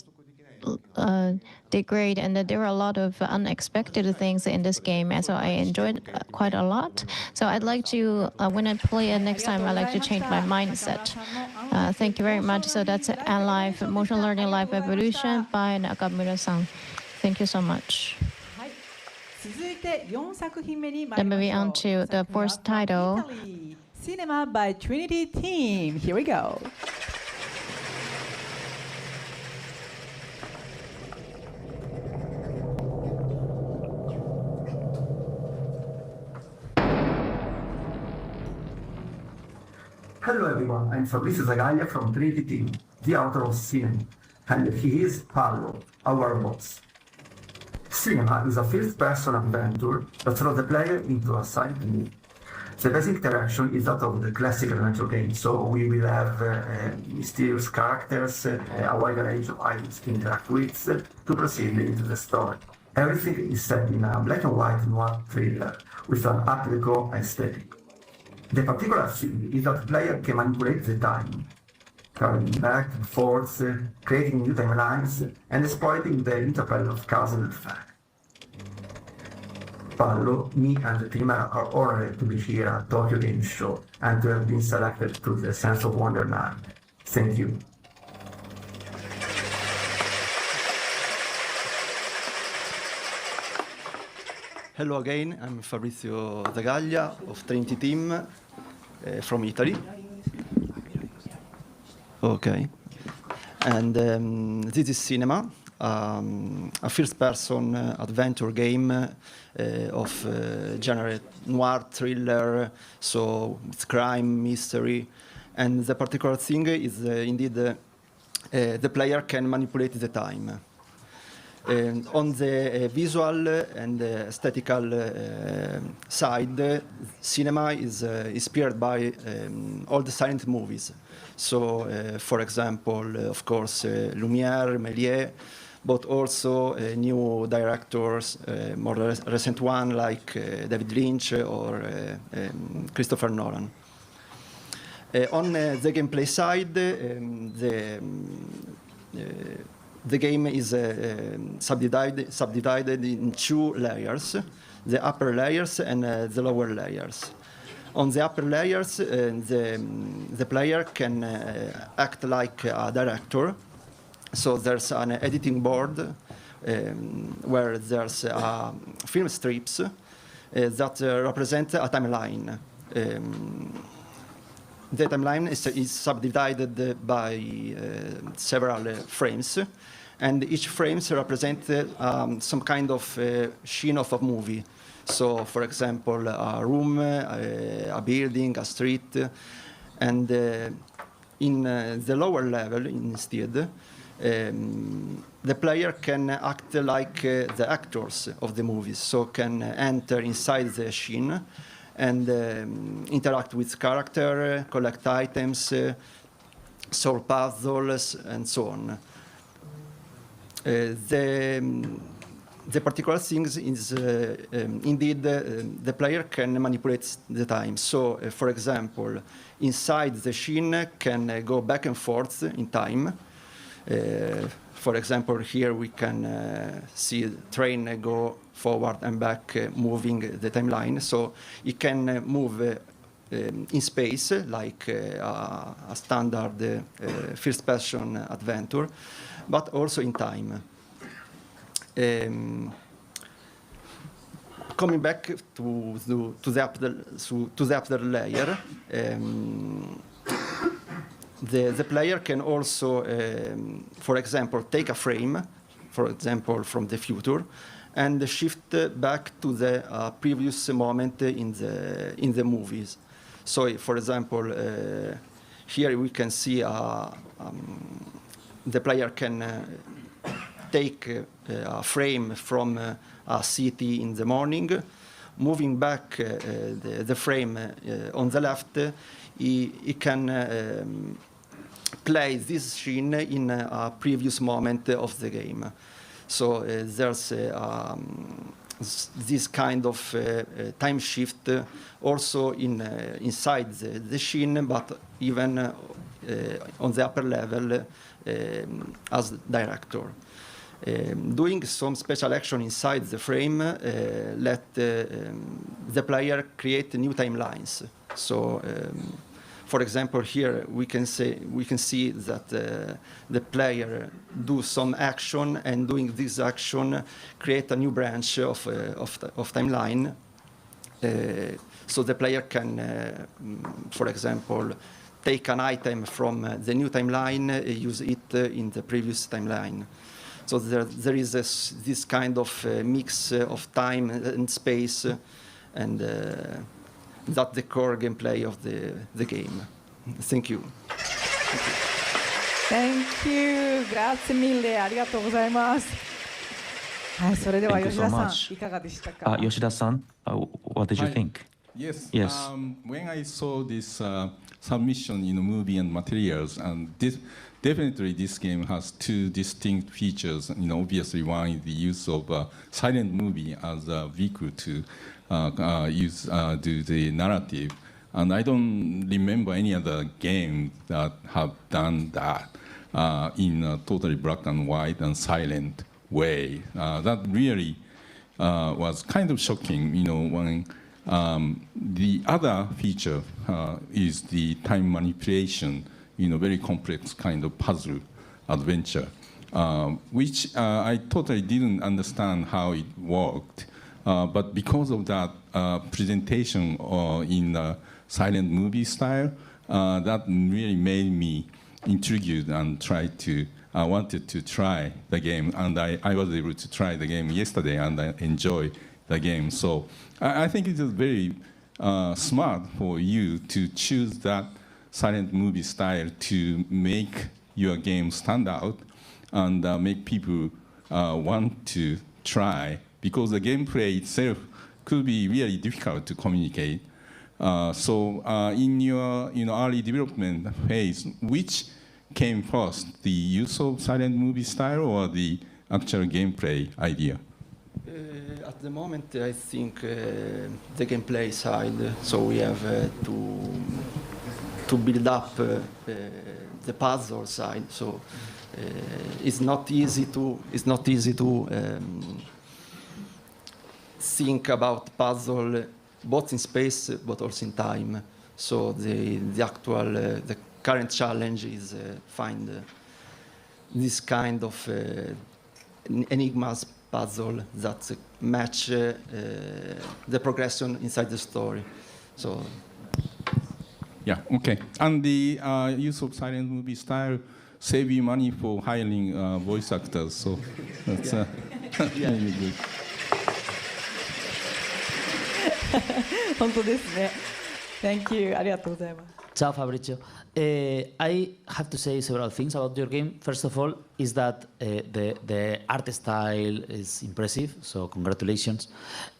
degrade, and there are a lot of unexpected things in this game, and so I enjoyed quite a lot. So I'd like to, when I play it next time, I'd like to change my mindset. Thank you very much. So that's Life Motion Learning Life Evolution by Nakamura-san. Thank you so much. 続いて4作品目に参 Then りま moving しょ on う。 to the fourth title. Italy, Cinema by Trinity Team. Here we go. Hello everyone, I'm Fabrizio Zagaglia from Trinity Team, the author of Cinema, and he is Paolo, our boss. Cinema is a first-person adventure that throws the player into a side movie. The basic interaction is that of the classic adventure game, so we will have mysterious characters, a wide range of items to interact with to proceed into the story. Everything is set in a black and white noir thriller with an art deco aesthetic. The particular thing is that the player can manipulate the time, traveling back and forth, creating new timelines, and exploiting the interplay of cause and effect. Paolo, me, and the team are honored to be here at Tokyo Game Show and to have been selected to the Sense of Wonder Night. Thank you. Hello again, I'm Fabrizio Zagaglia of Trinity Team from Italy. Okay. And this is Cinema, a first-person adventure game of genre noir thriller, so it's crime, mystery. And the particular thing is indeed the player can manipulate the time. On the visual and aesthetical side, Cinema is inspired by all the silent movies. So, for example, of course, Lumière, Méliès, but also new directors, more recent one like David Lynch or Christopher Nolan. On the gameplay side, the game is subdivided in two layers, the upper layers and the lower layers. On the upper layers, the player can act like a director. So there's an editing board where there's film strips that represent a timeline. The timeline is subdivided by several frames, and each frame represents some kind of scene of a movie. So, for example, a room, a building, a street, and in the lower level instead, the player can act like the actors of the movies, so can enter inside the scene and interact with character, collect items, solve puzzles, and so on. The particular thing is indeed the player can manipulate the time. So, for example, inside the scene can go back and forth in time. For example, here we can see the train go forward and back, moving the timeline. So it can move in space like a standard first-person adventure, but also in time. Coming back to the upper layer, the player can also, for example, take a frame, for example, from the future, and shift back to the previous moment in the movies. So, for example, here we can see the player can take a frame from a city in the morning, moving back the frame on the left. He can play this scene in a previous moment of the game. So there's this kind of time shift also inside the scene, but even on the upper level as director. Doing some special action inside the frame let the player create new timelines. So, for example, here we can see that the player do some action, and doing this action create a new branch of timeline. So the player can, for example, take an item from the new timeline, use it in the previous timeline. So there is this kind of mix of time and space, and that's the core gameplay of the game. Thank you. Thank you. Grazie mille. ありがとうございます。はい、それでは Thank you 吉 so 田さん、 much. いかがでしたか。Yoshida-san, what did you think? Yes. Yes. When I saw this submission in the movie and materials, and definitely this game has two distinct features. Obviously one is the use of silent movie as a vehicle to do the narrative. And I don't remember any other game that have done that in a totally black and white and silent way. That really was kind of shocking, when the other feature is the time manipulation, very complex kind of puzzle adventure, which I totally didn't understand how it worked. But because of that presentation in silent movie style, that really made me intrigued and wanted to try the game. And I was able to try the game yesterday, and I enjoy the game. So I think it is very smart for you to choose that silent movie style to make your game stand out and make people want to try, because the gameplay itself could be really difficult to communicate. So in your early development phase, which came first, the use of silent movie style or the actual gameplay idea? At the moment, I think the gameplay side. So we have to build up the puzzle side. So it's not easy to think about puzzle both in space but also in time. So the current challenge is find this kind of enigmas puzzle that match the progression inside the story. So. Yeah, okay. And the use of silent movie style save you money for hiring voice actors. So that's really good. 本当ですね。Thank you. ありがとうございます。 Ciao Fabrizio. I have to say several things about your game. First of all, is that the art style is impressive, so congratulations.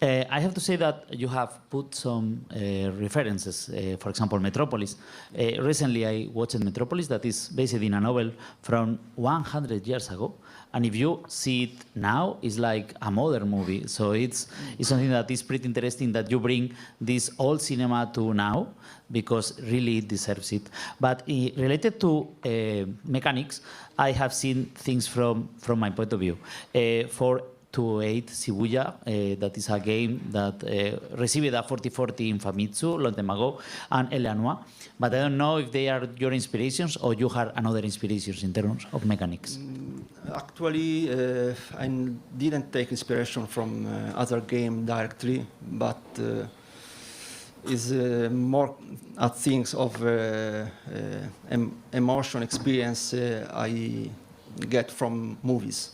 I have to say that you have put some references, for example, Metropolis. Recently I watched Metropolis, that is based in a novel from 100 years ago. And if you see it now, it's like a modern movie. So it's something that is pretty interesting that you bring this old cinema to now, because really it deserves it. But related to mechanics, I have seen things from my point of view. 428 Shibuya, that is a game that received a 40/40 in Famitsu long time ago, and Eleanor. But I don't know if they are your inspirations or you have another inspirations in terms of mechanics. Actually, I didn't take inspiration from other game directly, but is more at things of emotion experience I get from movies.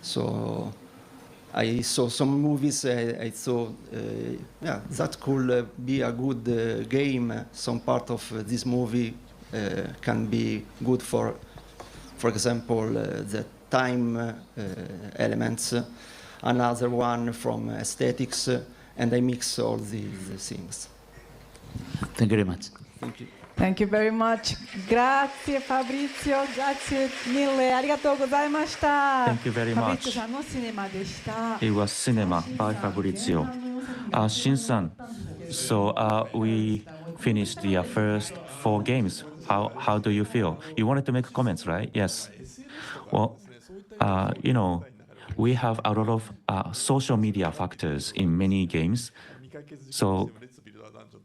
So I saw some movies. I thought, yeah, that could be a good game. Some part of this movie can be good for example, the time elements. Another one from aesthetics, and I mix all these things. Thank you very much. Thank you. Thank you very much. Grazie Fabrizio, grazie mille. ありがとうございました。 Thank you very much. ファブリツィオさんのシネマでした。 It was cinema by Fabrizio. Shin-san, so we finished the first 4 games. How do you feel? You wanted to make comments, right? Yes. Well, you know, we have a lot of social media factors in many games. So,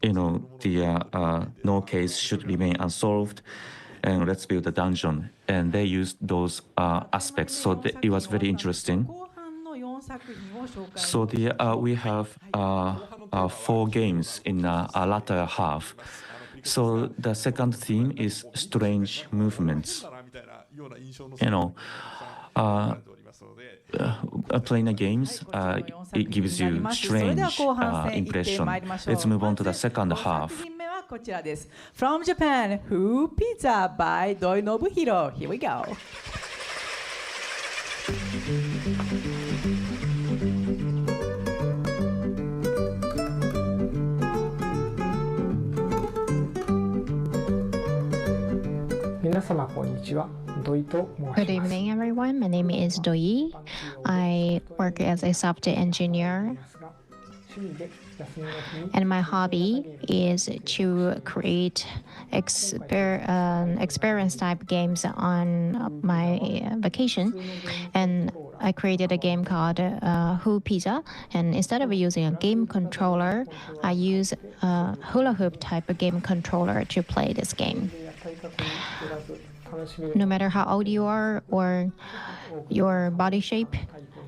you know, the no case should remain unsolved, and let's build a dungeon. And they used those aspects, so it was very interesting. So we have 4 games in a latter half. So the second theme is strange movements. You know, playing the games, it gives you strange impression. Let's move on to the second half. From Japan, Who Pizza by Doi Nobuhiro. Here we go. 皆様こんにちは。土井と申 Good します。 evening, everyone. My name is Doi. I work as a software engineer, 趣味で休みの日に and my hobby is to create experience type games on my vacation. And I created a game called Who Pizza. And instead of using a game controller, I use a hula hoop type of game controller to play this game. 体格によらず楽しめる No matter how old you are or your body shape,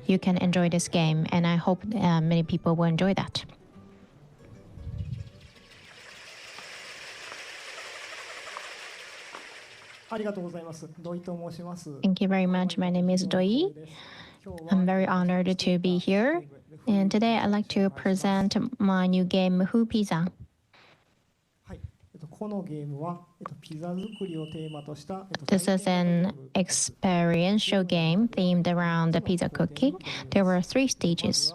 you can enjoy this game, and I hope many people will enjoy that. ありがとうございます。土井と申します。 Thank you very much. My name is Doi. I'm very honored to be here. And today I'd like to present my new game, Who Pizza. このゲームはピザ作りをテーマとした This is an experiential game themed around the pizza cooking. There were 3 stages.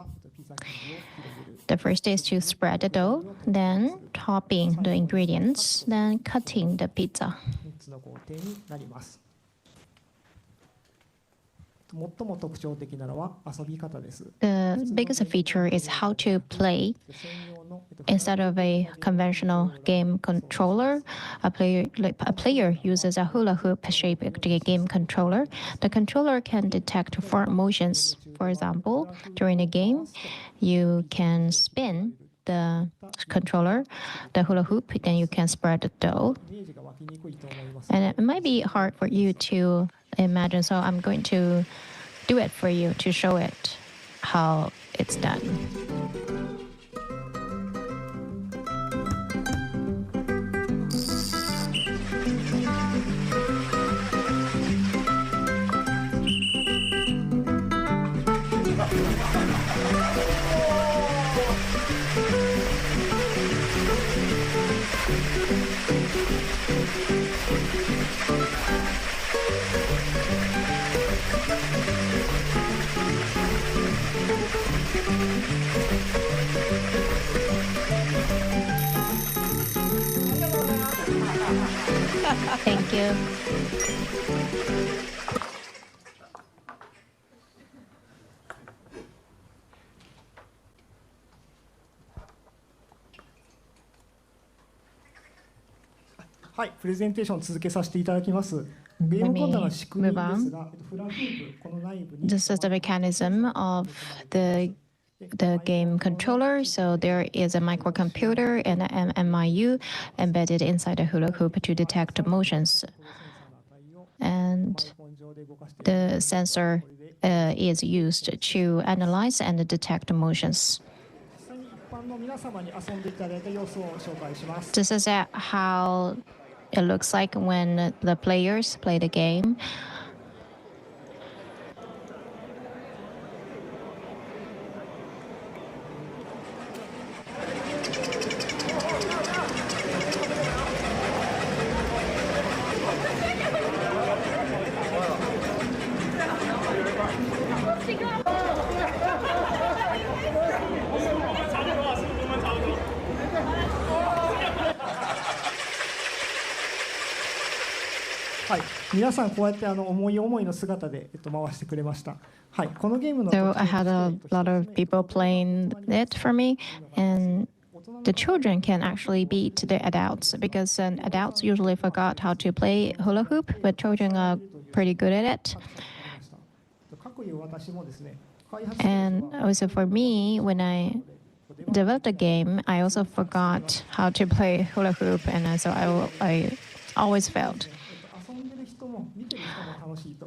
The first is to spread the dough, then topping the ingredients, then cutting the pizza. 3つの工程になります。最も特徴的なのは遊び方です。 The biggest feature is how to play. Instead of a conventional game controller, a player uses a hula hoop shaped game controller. The controller can detect 4 motions. For example, during a game, you can spin the controller, the hula hoop, then you can spread the dough. And it might be hard for you to imagine, so I'm going to do it for you to show it how it's done. Thank you. はい、プレゼンテーション続けさせていただきます。ゲームコントの仕組みですが、フラフープこの内部に This is the mechanism of the game controller. So there is a microcomputer and an MIU embedded inside the hula hoop to detect motions. And the sensor is used to analyze and detect motions. 一般の皆様に遊んでいただいた様子を紹介します。 This is how it looks like when the players play the game.はい、皆さんこうやって思い思いの姿で回してくれました。はい、このゲームの So I had a lot of people playing it for me, and the children can actually beat the adults because adults usually forgot how to play hula hoop, but children are pretty good at it. And also for me, when I developed a game, I also forgot how to play hula hoop, and so I always failed.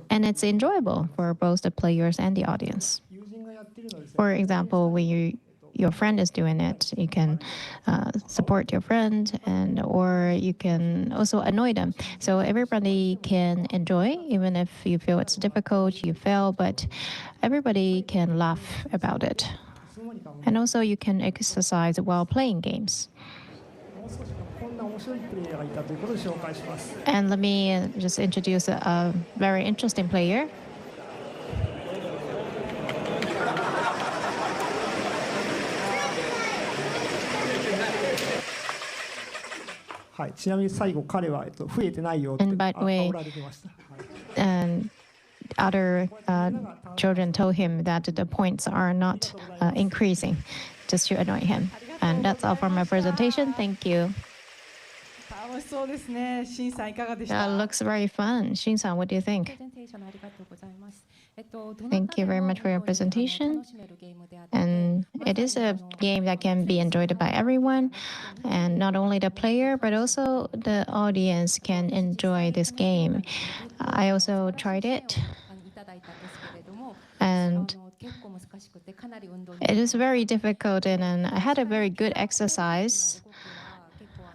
And it's enjoyable for both the players and the audience. For example, when your friend is doing it, you can support your friend, or you can also annoy them. So everybody can enjoy, even if you feel it's difficult, you fail, but everybody can laugh about it. And also you can exercise while playing games. And let me just introduce a very interesting player. And by the way, other children told him that the points are not increasing, just to annoy him. And that's all for my presentation. Thank you. That looks very fun. Shin-san, what do you think? Thank you very much for your presentation. And it is a game that can be enjoyed by everyone, and not only the player, but also the audience can enjoy this game. I also tried it, and it is very difficult, and I had a very good exercise.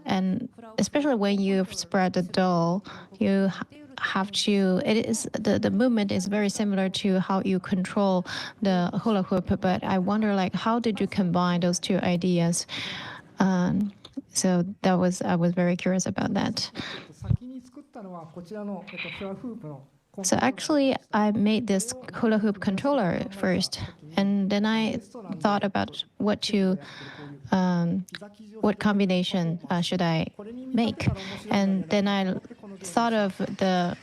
And especially when you spread the doll, you have to, the movement is very similar to how you control the hula hoop, but I wonder, like, how did you combine those two ideas? So I was very curious about that. So actually, I made this hula hoop controller first, and then I thought about what combination should I make, and then I thought of the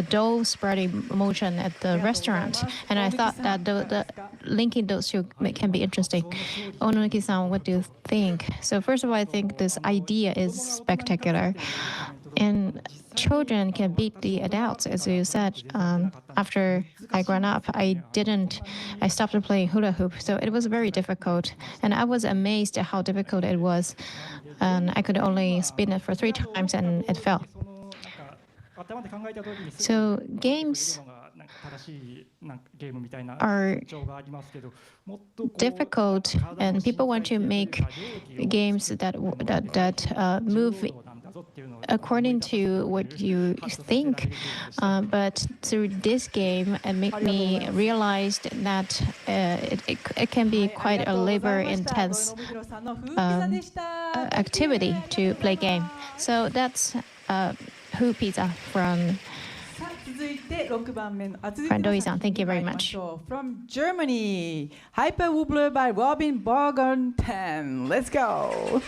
dough spreading motion at the restaurant, and I thought that the linking those two can be interesting. Onoki-san, what do you think? So first of all, I think this idea is spectacular. And children can beat the adults, as you said. After I grew up, I stopped playing hula hoop, so it was very difficult. And I was amazed at how difficult it was. And I could only spin it for 3 times and it fell. So games are difficult, and people want to make games that move according to what you think, but through this game, it made me realize that it can be quite a labor-intense activity to play game. So that's Who Pizza from Doi-san. Thank you very much. From Germany, Hyper Wobbler by Robin Borgenten. Let's go.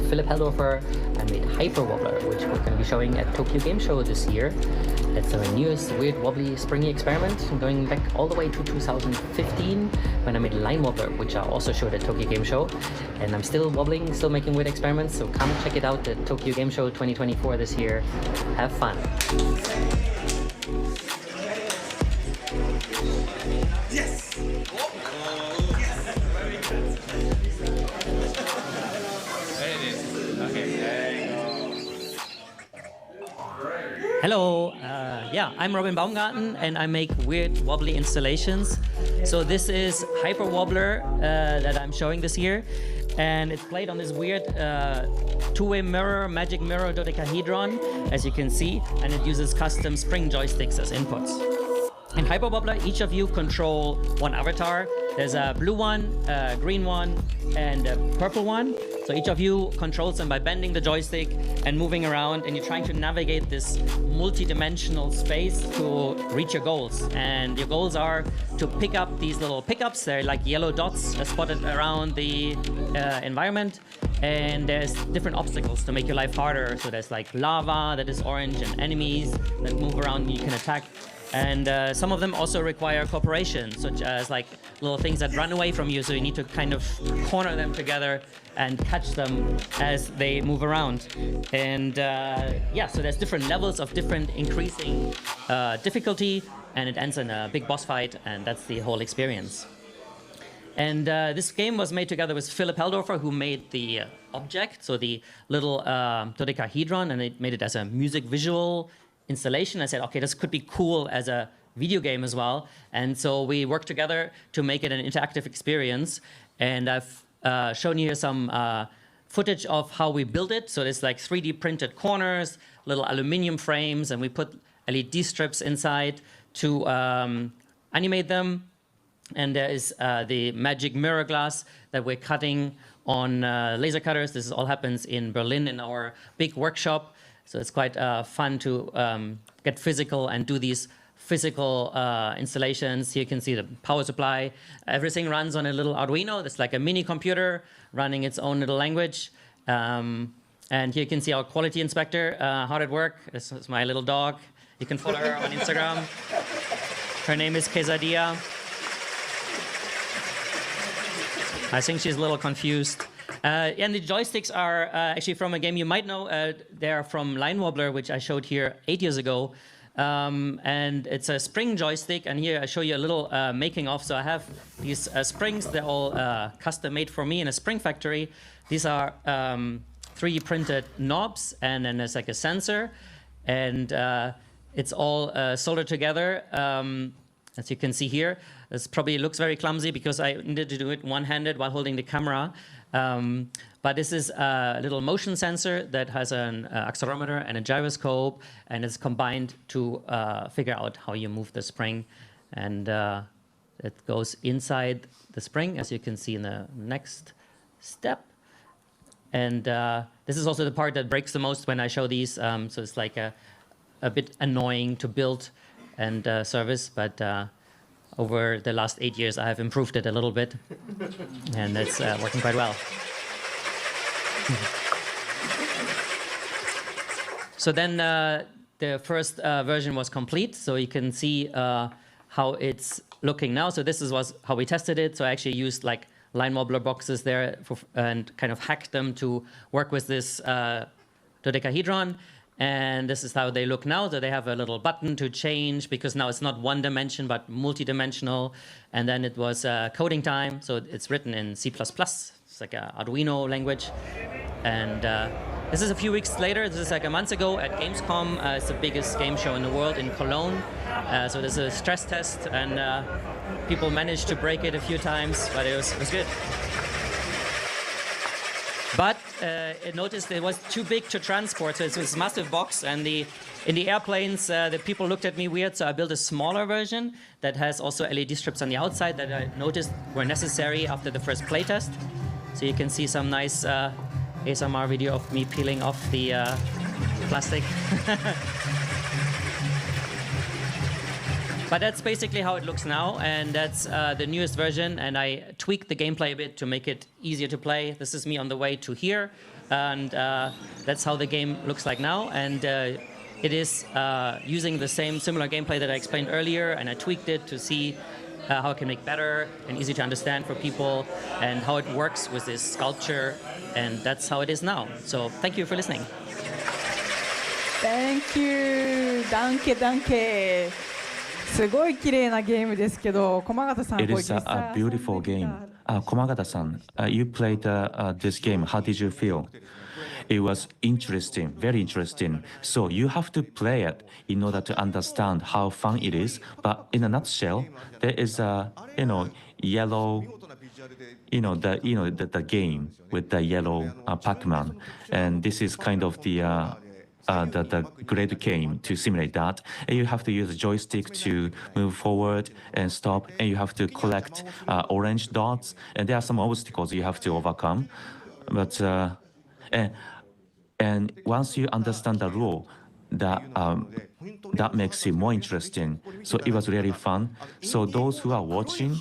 Philip Heldorfer. I made Hyper Wobbler, which we're going to be showing at Tokyo Game Show this year. It's our newest weird wobbly springy experiment going back all the way to 2015 when I made Line Wobbler, which I also showed at Tokyo Game Show. And I'm still wobbling, still making weird experiments, so come check it out at Tokyo Game Show 2024 this year. Have fun. Yes! Hello, I'm Robin Baumgarten and I make weird wobbly installations. So this is Hyper Wobbler that I'm showing this year, and it's played on this weird two-way mirror, magic mirror dodecahedron, as you can see, and it uses custom spring joysticks as inputs. In Hyper Wobbler, each of you control one avatar. There's a blue one, a green one, and a purple one. So each of you controls them by bending the joystick and moving around, and you're trying to navigate this multi-dimensional space to reach your goals. And your goals are to pick up these little pickups. They're like yellow dots spotted around the environment. And there's different obstacles to make your life harder. So there's like lava that is orange and enemies that move around and you can attack. And some of them also require cooperation, such as like little things that run away from you. So you need to kind of corner them together and catch them as they move around. And yeah, so there's different levels of different increasing difficulty, and it ends in a big boss fight, and that's the whole experience. And this game was made together with Philip Heldorfer, who made the object, so the little dodecahedron, and they made it as a music visual installation. I said, okay, this could be cool as a video game as well. And so we worked together to make it an interactive experience. And I've shown you here some footage of how we built it. So there's like 3D printed corners, little aluminum frames, and we put LED strips inside to animate them. And there is the magic mirror glass that we're cutting on laser cutters. This all happens in Berlin in our big workshop. So it's quite fun to get physical and do these physical installations. Here you can see the power supply. Everything runs on a little Arduino. That's like a mini computer running its own little language. And here you can see our quality inspector, hard at work. This is my little dog. You can follow her on Instagram. Her name is Quesadilla. I think she's a little confused. And the joysticks are actually from a game you might know. They're from Line Wobbler, which I showed here 8 years ago. And it's a spring joystick. And here I show you a little making of. So I have these springs. They're all custom made for me in a spring factory. These are 3D printed knobs. And then there's like a sensor. And it's all soldered together. As you can see here, this probably looks very clumsy because I needed to do it one-handed while holding the camera. But this is a little motion sensor that has an accelerometer and a gyroscope, and it's combined to figure out how you move the spring. And it goes inside the spring, as you can see in the next step. And this is also the part that breaks the most when I show these. So it's like a bit annoying to build and service, but over the last 8 years, I have improved it a little bit, and it's working quite well. So then the first version was complete, so you can see how it's looking now. So this was how we tested it. So I actually used like Line Wobbler boxes there and kind of hacked them to work with this dodecahedron. And this is how they look now. So they have a little button to change because now it's not one dimension, but multi-dimensional. And then it was coding time. So it's written in C++. It's like an Arduino language. And this is a few weeks later. This is like a month ago at Gamescom. It's the biggest game show in the world in Cologne. So there's a stress test, and people managed to break it a few times, but it was good. But it noticed it was too big to transport, so it's this massive box. And in the airplanes, the people looked at me weird, so I built a smaller version that has also LED strips on the outside that I noticed were necessary after the first playtest. So you can see some nice ASMR video of me peeling off the plastic. But that's basically how it looks now, and that's the newest version, and I tweaked the gameplay a bit to make it easier to play. This is me on the way to here, and that's how the game looks like now. And it is using the similar gameplay that I explained earlier, and I tweaked it to see how I can make better and easy to understand for people, and how it works with this sculpture, and that's how it is now. So thank you for listening. Thank you. Danke, danke. すごい綺麗なゲームですけど、駒形さん、 It is a beautiful game. Komagata-san, you played this game. How did you feel? It was interesting, very interesting. So you have to play it in order to understand how fun it is. But in a nutshell, there is a yellow, the game with the yellow Pac-Man, and this is kind of the the great game to simulate that. And you have to use a joystick to move forward and stop, and you have to collect orange dots, and there are some obstacles you have to overcome. But and once you understand the rule, that makes it more interesting. So it was really fun. So those who are watching,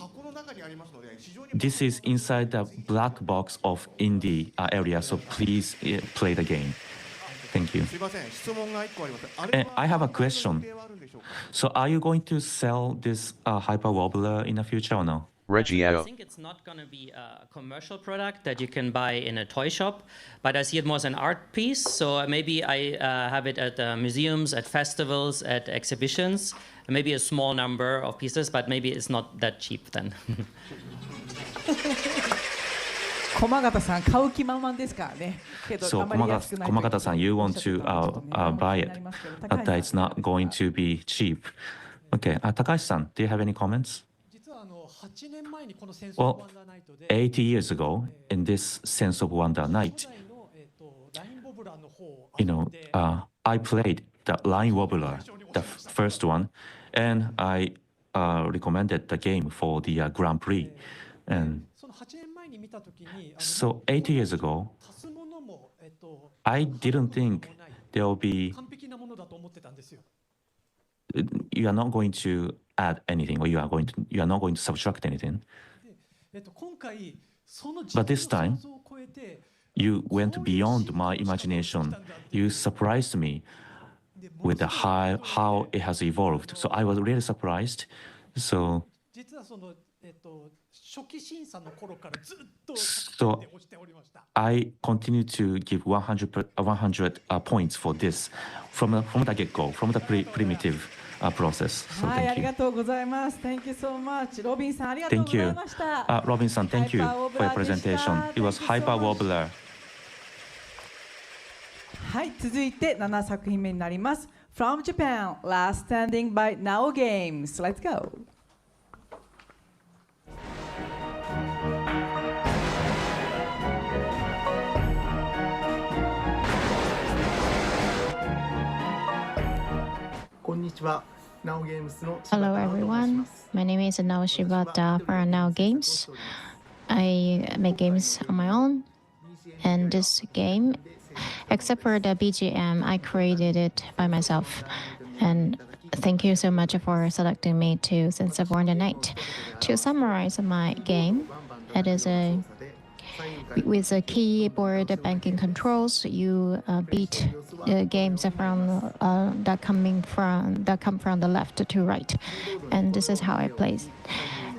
this is inside the black box of indie area, so please play the game. Thank you. And I have a question. So are you going to sell this Hyper Wobbler in the future or no? Reggie, I think it's not going to be a commercial product that you can buy in a toy shop, but I see it more as an art piece. So maybe I have it at museums, at festivals, at exhibitions, maybe a small number of pieces, but maybe it's not that cheap then. 駒形さん買う気満々ですからね。けど So あまり安くないという Komakata-san, you want to buy it, but it's not going to be cheap. Okay, Takashi-san, do you have any comments? 実は8年前にこのセンスオ Well, ブワンダーナイトで 80 years ago, in this Sense of Wonder night, ラインボブラーの方 you know, I played the Line Wobbler, the first one, and I recommended the game for the Grand Prix. And その8年前に見たときに so 80 years ago, 足すものも I didn't think there will be, 完璧なものだと思ってたんですよ。 you are not going to add anything, or you are not going to subtract anything. 今回その But this time, 想像を超えて you went beyond my imagination. You surprised me with the how it has evolved. So I was really surprised. So 実はその初期審査の頃からずっと So I continue to give 100 points for this from the get-go, from the primitive process. So はい、あ thank り you. がとうございます。Thank you so much. ロビンさん、ありがとうご Thank ざ you. いました。 Robin-san, thank you for your presentation. It was Hyper Wobbler. はい、続いて7作品目になります。From Japan, Last Standing by Now Games. Let's go. こんにちは。Now Games の Hello everyone, my name is Nao Shibata for Now Games. I make games on my own, and this game, except for the BGM, I created it by myself. And thank you so much for selecting me to Sense of Wonder Night. To summarize my game, it is with a keyboard banking controls, you beat games from that come from the left to right, and this is how I play.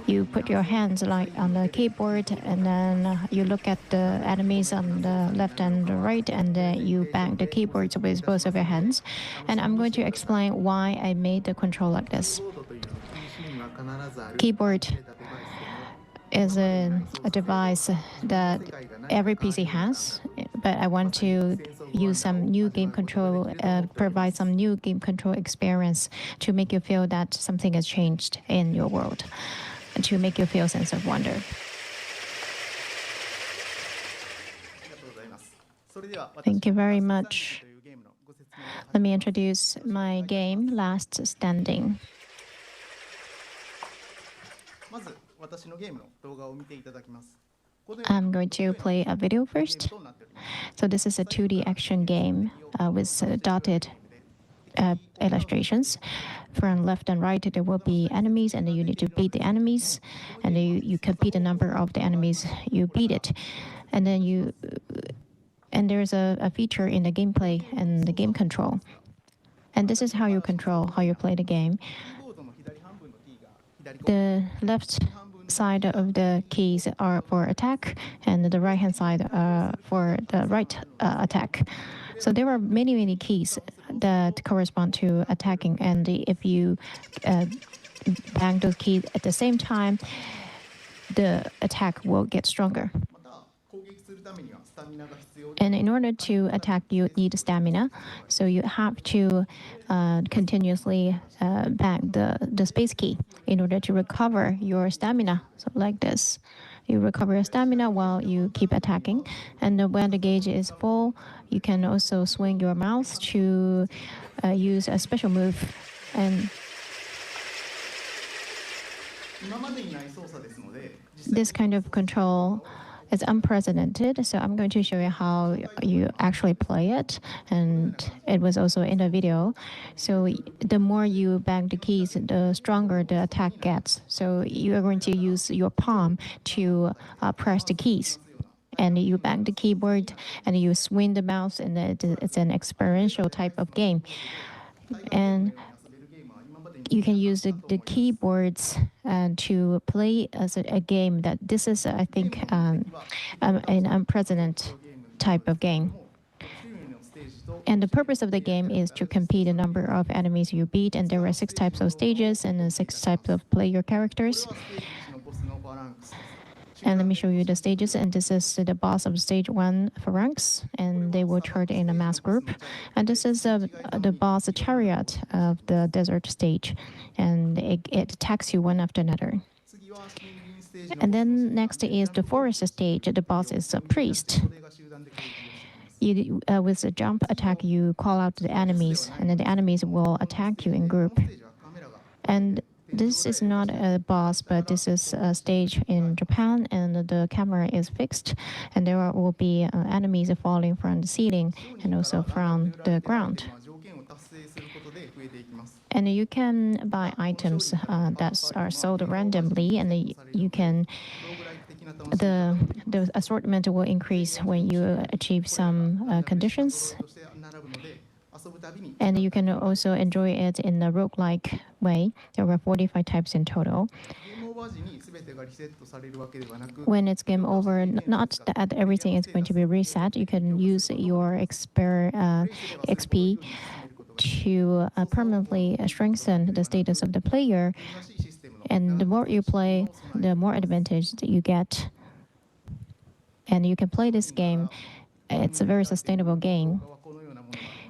You put your hands like on the keyboard, and then you look at the enemies on the left and the right, and then you bang the keyboards with both of your hands. And I'm going to explain why I made the control like this. Keyboard is a device that every PC has, but I want to use some new game control, provide some new game control experience to make you feel that something has changed in your world, and to make you feel a sense of wonder. Thank you very much. Let me introduce my game, Last Standing. I'm going to play a video first. So this is a 2D action game with dotted illustrations. From left and right, there will be enemies, and you need to beat the enemies. And you compete the number of the enemies you beat it. And then there's a feature in the gameplay and the game control. And this is how you control, how you play the game. The left side of the keys are for attack, and the right hand side for the right attack. So there are many keys that correspond to attacking, and if you bang those keys at the same time, the attack will get stronger. And in order to attack, you need stamina. So you have to continuously bang the space key in order to recover your stamina. So like this. You recover your stamina while you keep attacking. And when the gauge is full, you can also swing your mouse to use a special move. And this kind of control is unprecedented, so I'm going to show you how you actually play it, and it was also in the video. So the more you bang the keys, the stronger the attack gets. So you are going to use your palm to press the keys, and you bang the keyboard and you swing the mouse, and it's an experiential type of game. And you can use the keyboards to play as a game that this is, I think, an unprecedented type of game. And the purpose of the game is to compete the number of enemies you beat, and there are 6 types of stages and 6 types of player characters. And let me show you the stages. And this is the boss of stage 1 phalanx, and they will chart in a mass group. And this is the boss chariot of the desert stage, and it attacks you one after another. And then next is the forest stage. The boss is a priest. With a jump attack, you call out the enemies, and then the enemies will attack you in group. And this is not a boss, but this is a stage in Japan, and the camera is fixed, and there will be enemies falling from the ceiling and also from the ground. And you can buy items that are sold randomly, and you can the assortment will increase when you achieve some conditions. And you can also enjoy it in a roguelike way. There were 45 types in total. When it's game over, not that everything is going to be reset. You can use your XP to permanently strengthen the status of the player. And the more you play, the more advantage that you get. And you can play this game. It's a very sustainable game.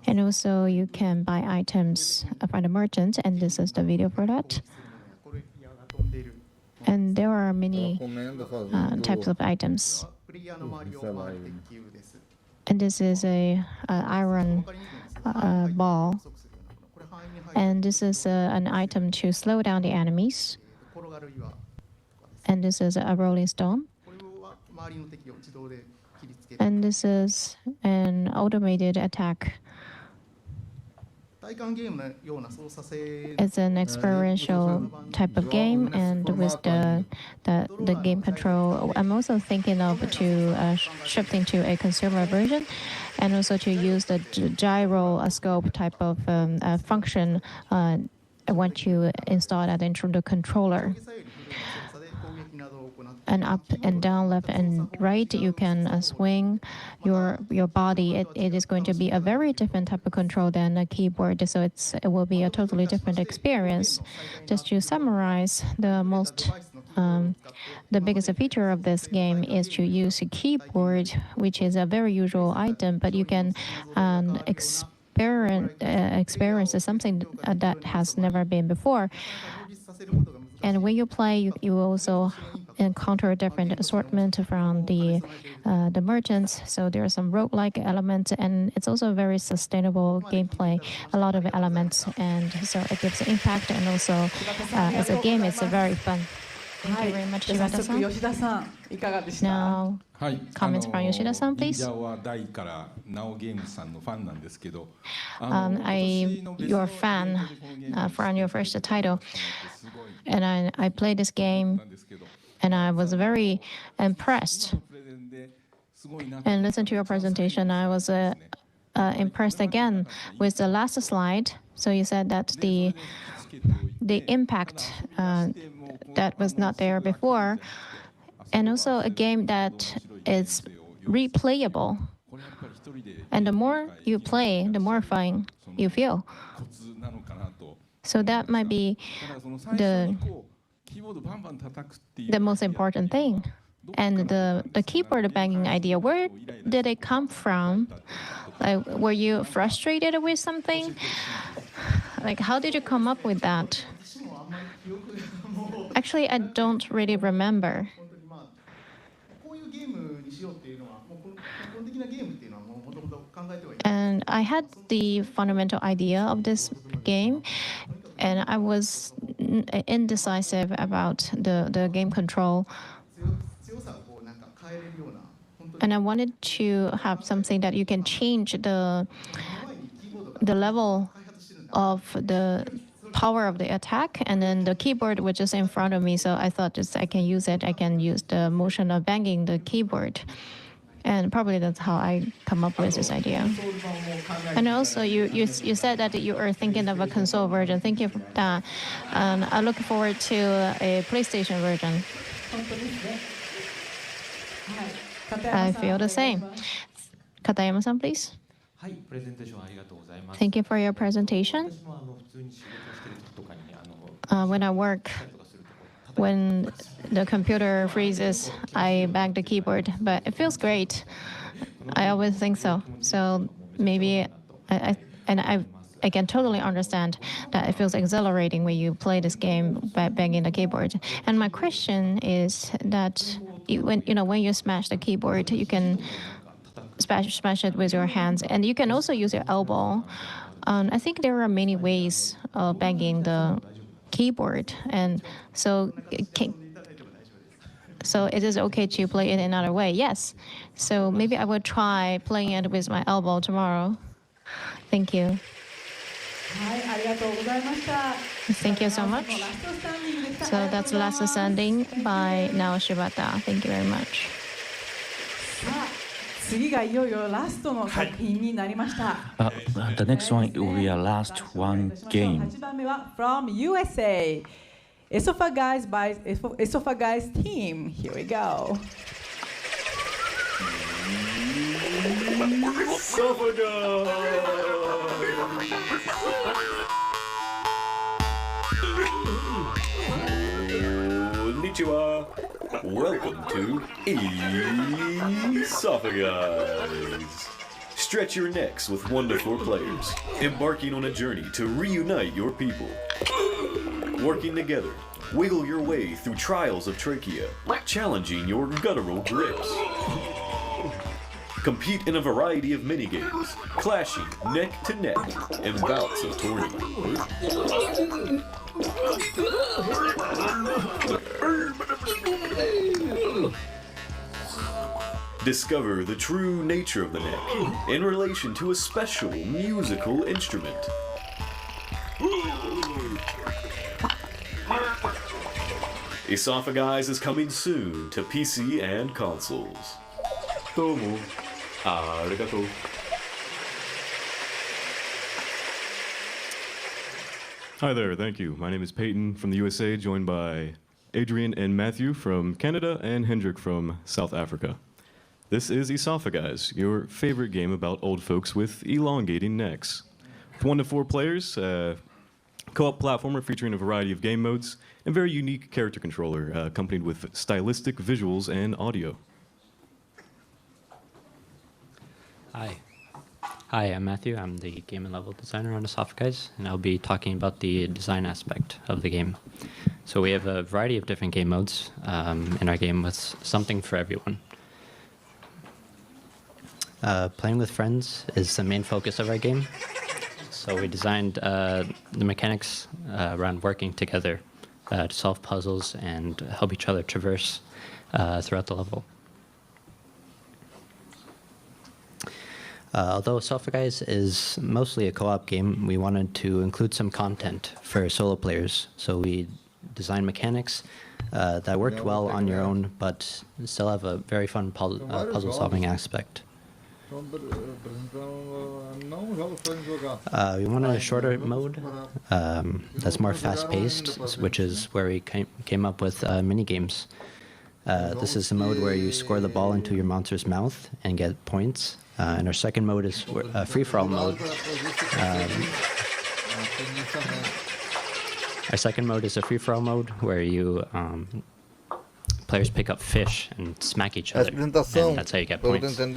And also, you can buy items from the merchant, and this is the video for that. And there are many types of items. And this is a iron ball. And this is an item to slow down the enemies. And this is a rolling stone. And this is an automated attack. It's an experiential type of game, and with the game control, I'm also thinking of shifting to a consumer version, and also to use the gyroscope type of function. I want to install that into the controller. And up and down, left and right, you can swing your body. It is going to be a very different type of control than a keyboard, so it will be a totally different experience. Just to summarize, the biggest feature of this game is to use a keyboard, which is a very usual item, but you can experience something that has never been before. And when you play, you will also encounter a different assortment from the merchants. So there are some roguelike elements, and it's also a very sustainable gameplay, a lot of elements, and so it gives impact. And also, as a game, it's very fun. Thank you very much, Shibata-san. Now, comments from Yoshida-san, please. I'm your fan from your first title, and I played this game, and I was very impressed. And listen to your presentation, I was impressed again with the last slide. So you said that the impact that was not there before, and also a game that is replayable. And the more you play, the more fun you feel. So that might be the most important thing. And the keyboard banging idea, where did it come from? Like, were you frustrated with something? Like, how did you come up with that? Actually, I don't really remember. And I had the fundamental idea of this game, and I was indecisive about the game control. And I wanted to have something that you can change the level of the power of the attack, and then the keyboard was just in front of me, so I thought just I can use it. I can use the motion of banging the keyboard. And probably that's how I come up with this idea. And also, you said that you are thinking of a console version. Thank you for that. And I look forward to a PlayStation version. I feel the same. Katayama-san, please. Thank you for your presentation. When I work, when the computer freezes, I bang the keyboard, but it feels great. I always think so. So maybe I can totally understand that it feels exhilarating when you play this game by banging the keyboard. And my question is that when you smash the keyboard, you can smash it with your hands, and you can also use your elbow. I think there are many ways of banging the keyboard, and so it is okay to play it another way. Yes. So maybe I will try playing it with my elbow tomorrow. Thank you. Thank you so much. So that's Last Standing by Nao Shibata. Thank you very much. 次がいよいよラストの作品になりました。The next one will be a last one game. 8番目は from USA. Esophagus by Esophagus team. Here we go. Konnichiwa. Welcome to Esophagus. Stretch your necks with 1 to 4 players, embarking on a journey to reunite your people. Working together, wiggle your way through trials of trachea, challenging your guttural grips. Compete in a variety of minigames, clashing neck to neck in bouts of tourney. Discover the true nature of the neck in relation to a special musical instrument. Esophagus is coming soon to PC and consoles. Domo. Arigato. Hi there, thank you. My name is Peyton from the USA, joined by Adrian and Matthew from Canada and Hendrik from South Africa. This is Esophagus, your favorite game about old folks with elongating necks. With 1 to 4 players, co-op platformer featuring a variety of game modes, and very unique character controller, accompanied with stylistic visuals and audio. Hi, I'm Matthew. I'm the game and level designer on Esophagus, and I'll be talking about the design aspect of the game. So we have a variety of different game modes in our game with something for everyone. Playing with friends is the main focus of our game. So we designed the mechanics around working together to solve puzzles and help each other traverse throughout the level. Although Esophagus is mostly a co-op game, we wanted to include some content for solo players. So we designed mechanics that worked well on your own, but still have a very fun puzzle-solving aspect. We wanted a shorter mode that's more fast-paced, which is where we came up with mini-games. This is the mode where you score the ball into your monster's mouth and get points. And our second mode is a free-for-all mode. Our second mode is a free-for-all mode where you players pick up fish and smack each other, and that's how you get points. And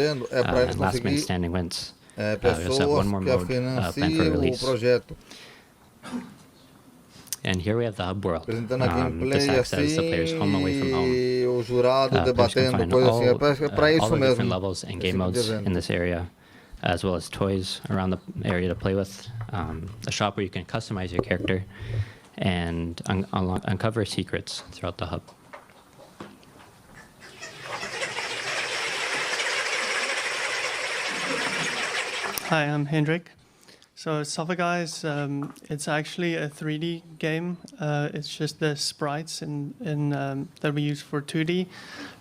last man standing wins. We also have one more mode planned for release. And here we have the hub world. This acts as the player's home away from home. Players can find all the different levels and game modes in this area, as well as toys around the area to play with, a shop where you can customize your character, and uncover secrets throughout the hub. Hi, I'm Hendrik. So Sophaguys, it's actually a 3D game. It's just the sprites that we use for 2D.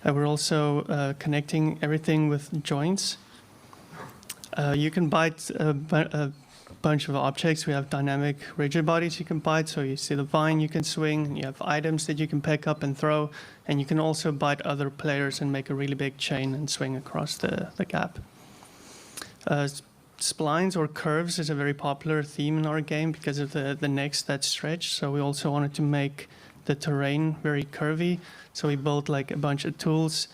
We're also connecting everything with joints. You can bite a bunch of objects. We have dynamic rigid bodies you can bite. So you see the vine you can swing. You have items that you can pick up and throw. And you can also bite other players and make a really big chain and swing across the gap. Splines or curves is a very popular theme in our game because of the necks that stretch. So we also wanted to make the terrain very curvy. So we built like a bunch of tools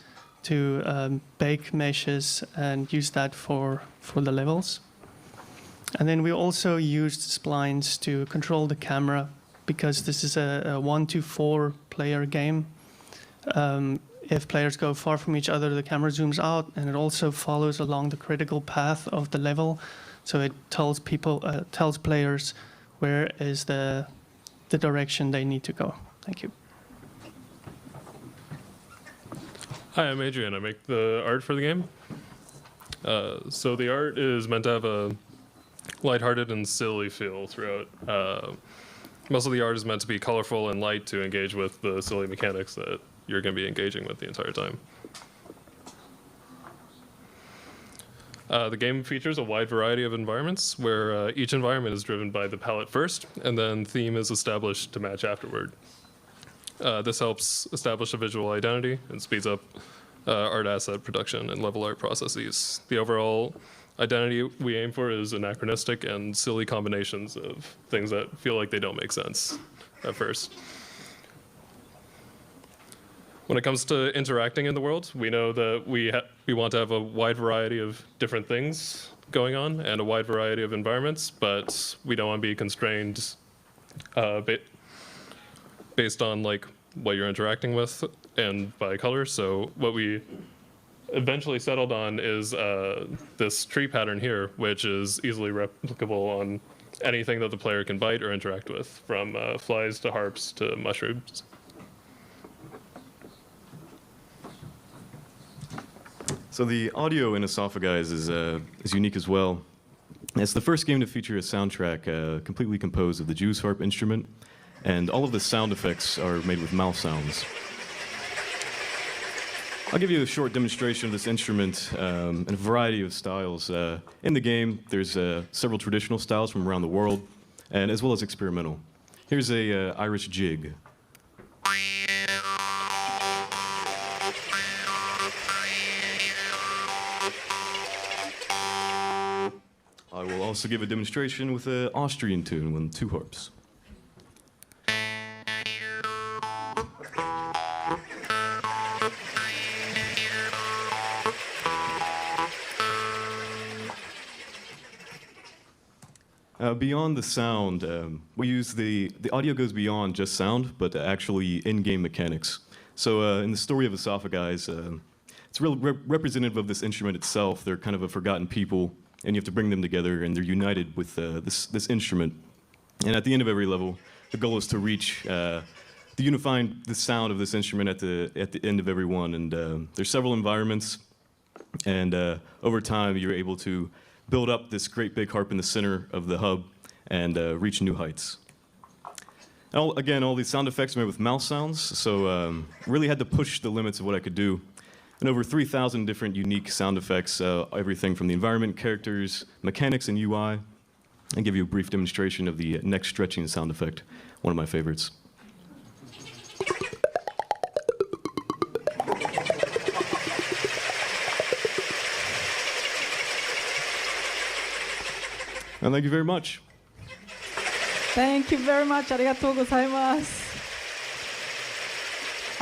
to bake meshes and use that for the levels. And then we also used splines to control the camera because this is a 1 to 4 player game. If players go far from each other, the camera zooms out, and it also follows along the critical path of the level. So it tells players where is the direction they need to go. Thank you. Hi, I'm Adrian. I make the art for the game. So the art is meant to have a lighthearted and silly feel throughout. Most of the art is meant to be colorful and light to engage with the silly mechanics that you're going to be engaging with the entire time. The game features a wide variety of environments where each environment is driven by the palette first, and then theme is established to match afterward. This helps establish a visual identity and speeds up art asset production and level art processes. The overall identity we aim for is anachronistic and silly combinations of things that feel like they don't make sense at first. When it comes to interacting in the world, we know that we want to have a wide variety of different things going on and a wide variety of environments, but we don't want to be constrained based on like what you're interacting with and by color. So what we eventually settled on is this tree pattern here, which is easily replicable on anything that the player can bite or interact with, from flies to harps to mushrooms. So the audio in Esophaguys is unique as well. It's the first game to feature a soundtrack completely composed of the Jews harp instrument, and all of the sound effects are made with mouth sounds. I'll give you a short demonstration of this instrument in a variety of styles. In the game, there's several traditional styles from around the world, and as well as experimental. Here's a Irish jig. I will also give a demonstration with an Austrian tune with 2 harps. Beyond the sound, we use the audio goes beyond just sound, but actually in-game mechanics. So in the story of Esophaguys, it's representative of this instrument itself. They're kind of a forgotten people, and you have to bring them together, and they're united with this instrument. And at the end of every level, the goal is to reach the unifying the sound of this instrument at the end of every one. And there's several environments, and over time you're able to build up this great big harp in the center of the hub and reach new heights. And again, all these sound effects are made with mouth sounds, so really had to push the limits of what I could do. And over 3,000 different unique sound effects, everything from the environment, characters, mechanics, and UI. I'll give you a brief demonstration of the neck stretching sound effect, one of my favorites. And thank you very much. Thank you very much. ありがとうございます。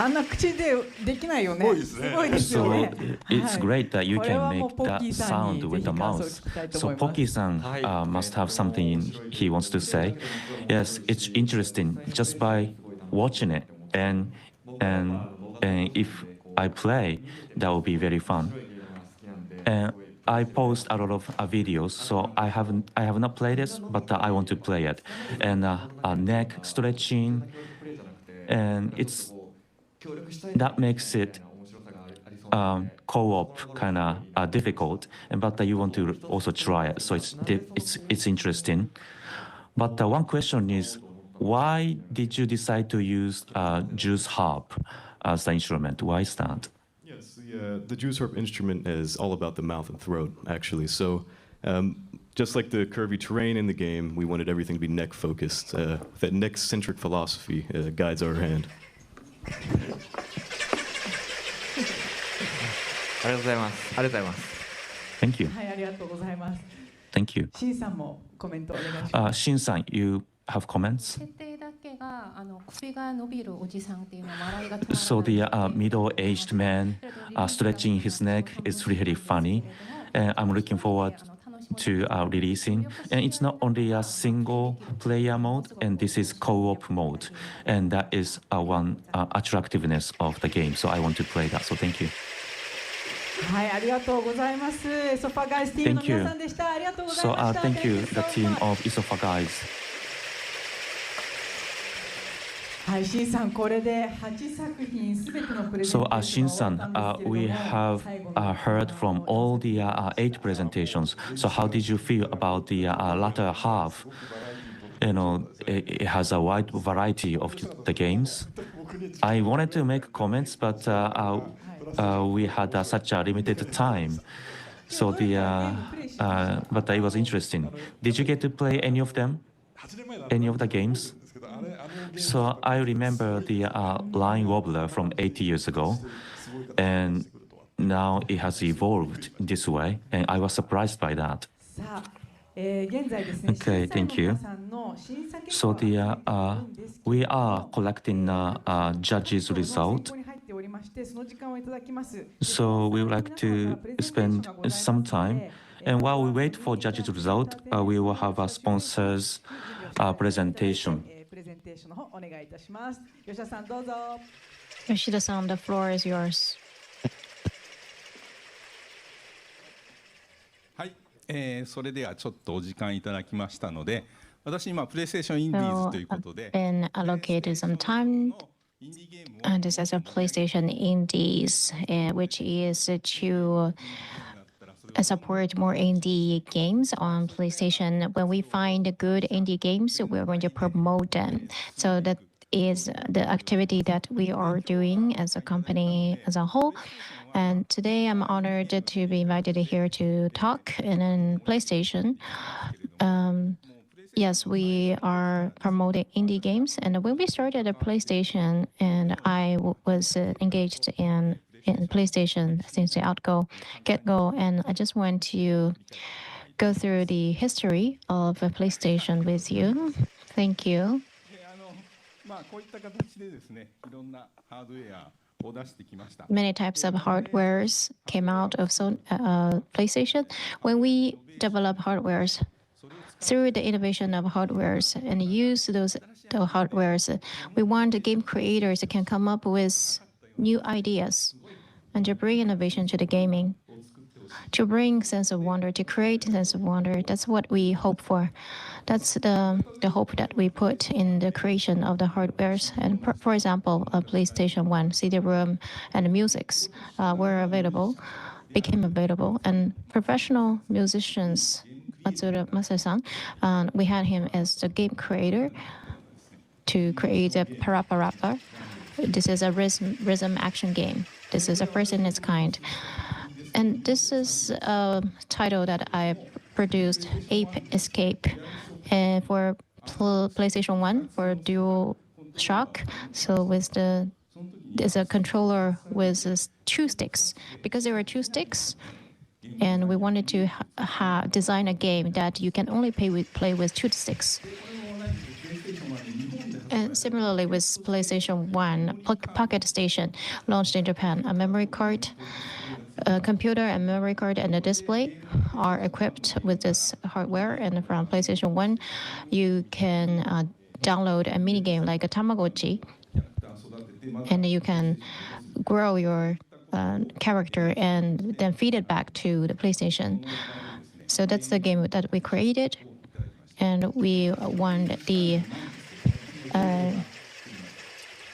あんな口でできないよね。すごいですよ So ね。 it's great that you これ can はもう make ポッ that キーさんに sound ぜ with ひ the 感想を mouth. 聞きたいと So 思います。 Poki-san must have something he wants to say. Yes, it's interesting just by watching it, and if I play, that will be very fun. And I post a lot of videos, so I have not played this, but I want to play it. And neck stretching, and that makes it co-op kind of difficult, but you want to also try it, so it's interesting. But one question is, why did you decide to use juice harp as the instrument? Why is that? Yes, the juice harp instrument is all about the mouth and throat, actually. So just like the curvy terrain in the game, we wanted everything to be neck focused. That neck-centric philosophy guides our hand. ありがとうございます。ありがとうございます。 Thank you. はい、ありがとうございます。 Thank you. シンさんもコメントお願いします。 Shin-san, you have comments? 設定だけが首が伸びるおじさんっていうのは笑いが止まらない。 So the middle-aged man stretching his neck is really funny, and I'm looking forward to releasing. And it's not only a single-player mode, and this is co-op mode, and that is one attractiveness of the game. So I want to play that. So thank you. はい、ありがとうございます。エソファガイスティームの Thank you. 皆さんでした。ありがとうござい So ました。 thank you, Thank the so team much. of Isophaguys. はい、シンさん、これで8作品すべてのプレゼン So テーションが終わ Shin-san, ったんですけれども、 we have 最後の heard from all the 8 presentations. So how did you feel about the latter half? You know, it has a wide variety of the games. I wanted to make comments, but we had such a limited time. So but it was interesting. Did you get to play any of them? Any of the games? So I remember the line wobbler from 80 years ago, and now it has evolved this way, and I was surprised by that. さあ、現在ですね、 Okay, 審査員 thank の you. 皆さんの審査結果 So は the we are collecting judges' 選 result. 考に入っておりまして、その時間をいただきます。 So we would like to spend some time, and while we wait for judges' result, we will have a sponsors presentation. プレゼンテーションの方お願いいたします。吉田さんどうぞ。 Yoshida-san, the floor is yours. はい、それではちょっとお時間いただきましたので、私今プレイステーションインディー So ズということで、 I've been allocated some time, and this is a PlayStation Indies, which is to support more indie games on PlayStation. When we find good indie games, we're going to promote them. So that is the activity that we are doing as a company as a whole. And today I'm honored to be invited here to talk in PlayStation. Yes, we are promoting indie games. And when we started at PlayStation, and I was engaged in PlayStation since the get-go, and I just want to go through the history of PlayStation with you. Thank you. まあこういった形でですね、いろんなハードウェアを出してきました。 Many types of hardwares came out of PlayStation. When we develop hardwares, through the innovation of hardwares and use the hardwares, we want the game creators that can come up with new ideas and to bring innovation to the gaming, to bring sense of wonder, to create sense of wonder. That's what we hope for. That's the hope that we put in the creation of the hardwares. And for example, a PlayStation 1 CD-ROM and musics became available, and professional musicians, Matsura Masa-san, we had him as the game creator to create a Parappa Rapper. This is a rhythm action game. This is a first in its kind. And this is a title that I produced, Ape Escape, for PlayStation 1 for Dual Shock. So there's a controller with 2 sticks. Because there were 2 sticks, and we wanted to design a game that you can only play with 2 sticks. And similarly with PlayStation 1, Pocket Station launched in Japan, a memory card, a computer and memory card and a display are equipped with this hardware. And from PlayStation 1, you can download a mini game like a Tamagotchi, and you can grow your character and then feed it back to the PlayStation. So that's the game that we created, and we won the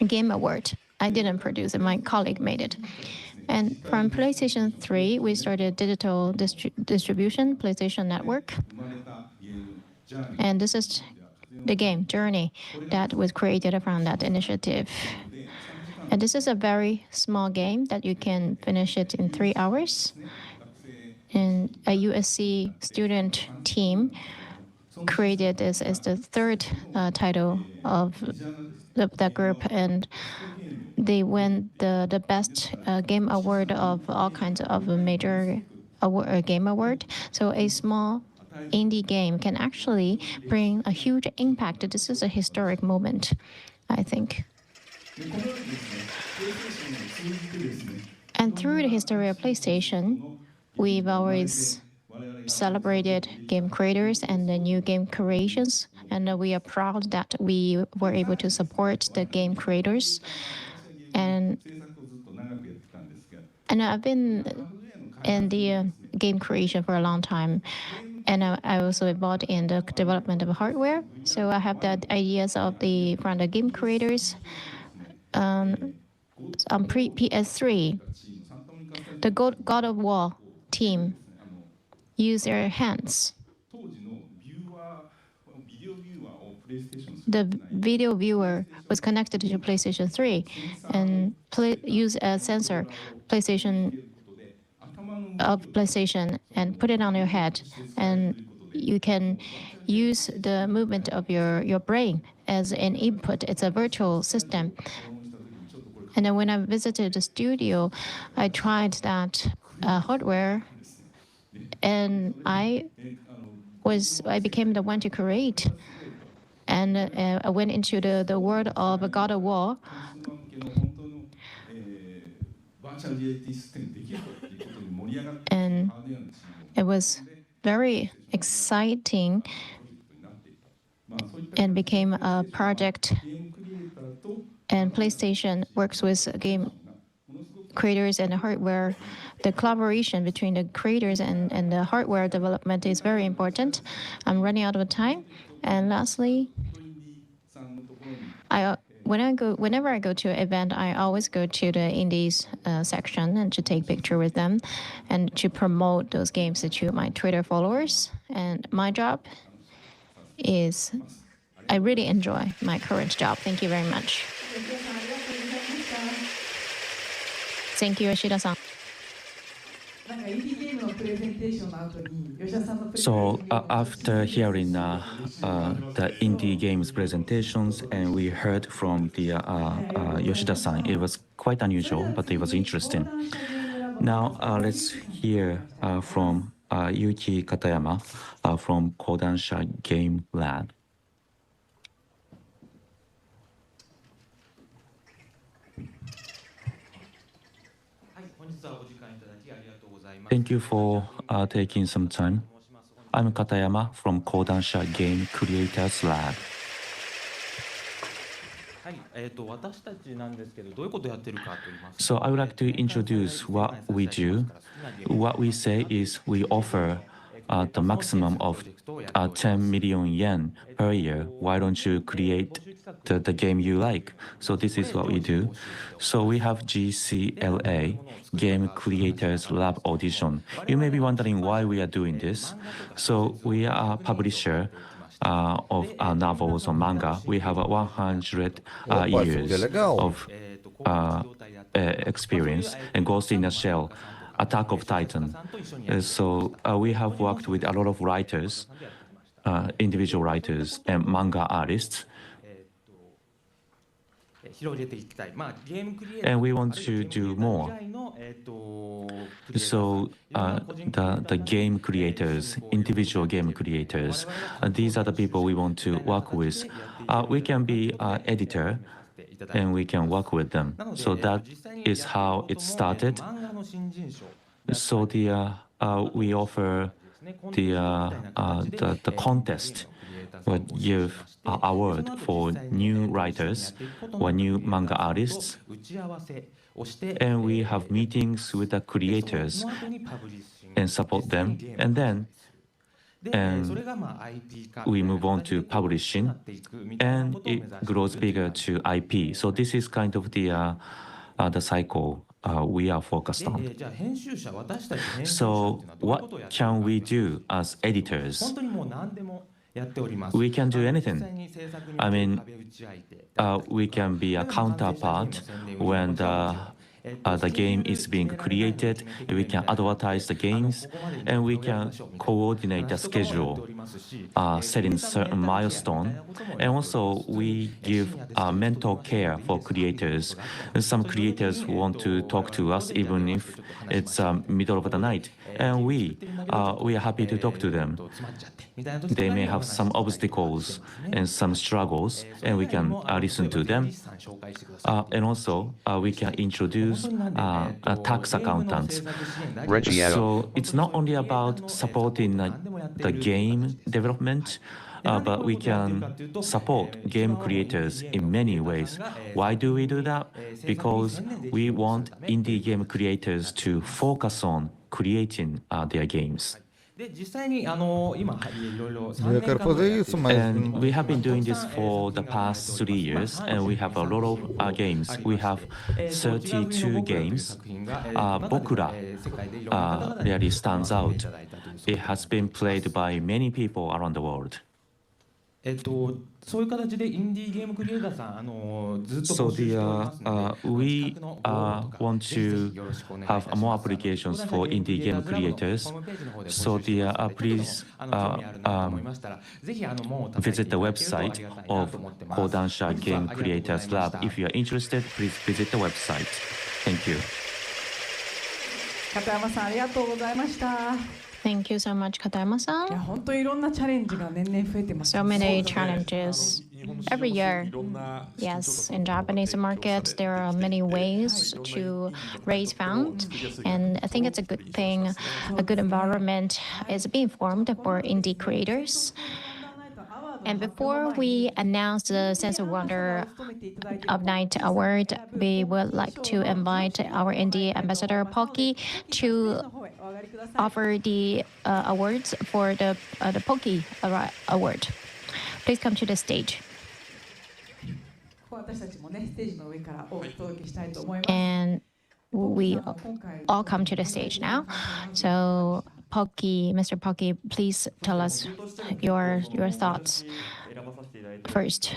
Game Award. I didn't produce it, my colleague made it. And from PlayStation 3, we started digital distribution, PlayStation Network. And this is the game, Journey, that was created from that initiative. And this is a very small game that you can finish it in 3 hours. And a USC student team created this as the third title of that group, and they won the best game award of all kinds of major game award. So a small indie game can actually bring a huge impact. This is a historic moment, I think. And through the history of PlayStation, we've always celebrated game creators and the new game creations, and we are proud that we were able to support the game creators. And I've been in the game creation for a long time, and I also involved in the development of hardware. So I have the ideas of from the game creators. On PS3, the God of War team use their hands. The video viewer was connected to PlayStation 3 and use a sensor PlayStation and put it on your head, and you can use the movement of your brain as an input. It's a virtual system. And then when I visited the studio, I tried that hardware, and I became the one to create. And I went into the world of God of War. And it was very exciting and became a project. And PlayStation works with game creators and hardware. The collaboration between the creators and the hardware development is very important. I'm running out of time. And lastly, whenever I go to an event, I always go to the indies section and to take picture with them and to promote those games to my Twitter followers. And my job is, I really enjoy my current job. Thank you very much. Thank you, Yoshida-san. So after hearing the indie games presentations, and we heard from the Yoshida-san, it was quite unusual, but it was interesting. Now let's hear from Yuki Katayama from Kodansha Game Lab. Thank you for taking some time. I'm Katayama from Kodansha Game Creators Lab. So I would like to introduce what we do. What we say is we offer the maximum of 10 million yen per year. Why don't you create the game you like? So this is what we do. So we have GCLA, Game Creators Lab Audition. You may be wondering why we are doing this. So we are a publisher of novels or manga. We have 100 years of experience, and Ghost in the Shell, Attack of Titan. So we have worked with a lot of writers, individual writers and manga artists. And we want to do more. So the game creators, individual game creators, these are the people we want to work with. We can be editor, and we can work with them. So that is how it started. So we offer the contest would give an award for new writers or new manga artists. And we have meetings with the creators and support them. And then we move on to publishing, and it grows bigger to IP. So this is kind of the cycle we are focused on. So what can we do as editors? We can do anything. I mean, we can be a counterpart when the game is being created. We can advertise the games, and we can coordinate the schedule, setting certain milestone. And also, we give mental care for creators. And some creators want to talk to us even if it's middle of the night, and we are happy to talk to them. They may have some obstacles and some struggles, and we can listen to them. And also, we can introduce tax accountants. So it's not only about supporting the game development, but we can support game creators in many ways. Why do we do that? Because we want indie game creators to focus on creating their games. And we have been doing this for the past 3 years, and we have a lot of games. We have 32 games. Bokura really stands out. It has been played by many people around the world. So we want to have more applications for indie game creators. So please visit the website of Kodansha Game Creators Lab. If you are interested, please visit the website. Thank you. Thank you so much, Katayama-san. So many challenges every year. Yes, in Japanese market, there are many ways to raise funds, and I think it's a good thing. A good environment is being formed for indie creators. And before we announce the Sense of Wonder of Night Award, we would like to invite our indie ambassador, Pocky, to offer the awards for the Pocky Award. Please come to the stage. And we all come to the stage now. So Pocky, Mr. Pocky, please tell us your thoughts first.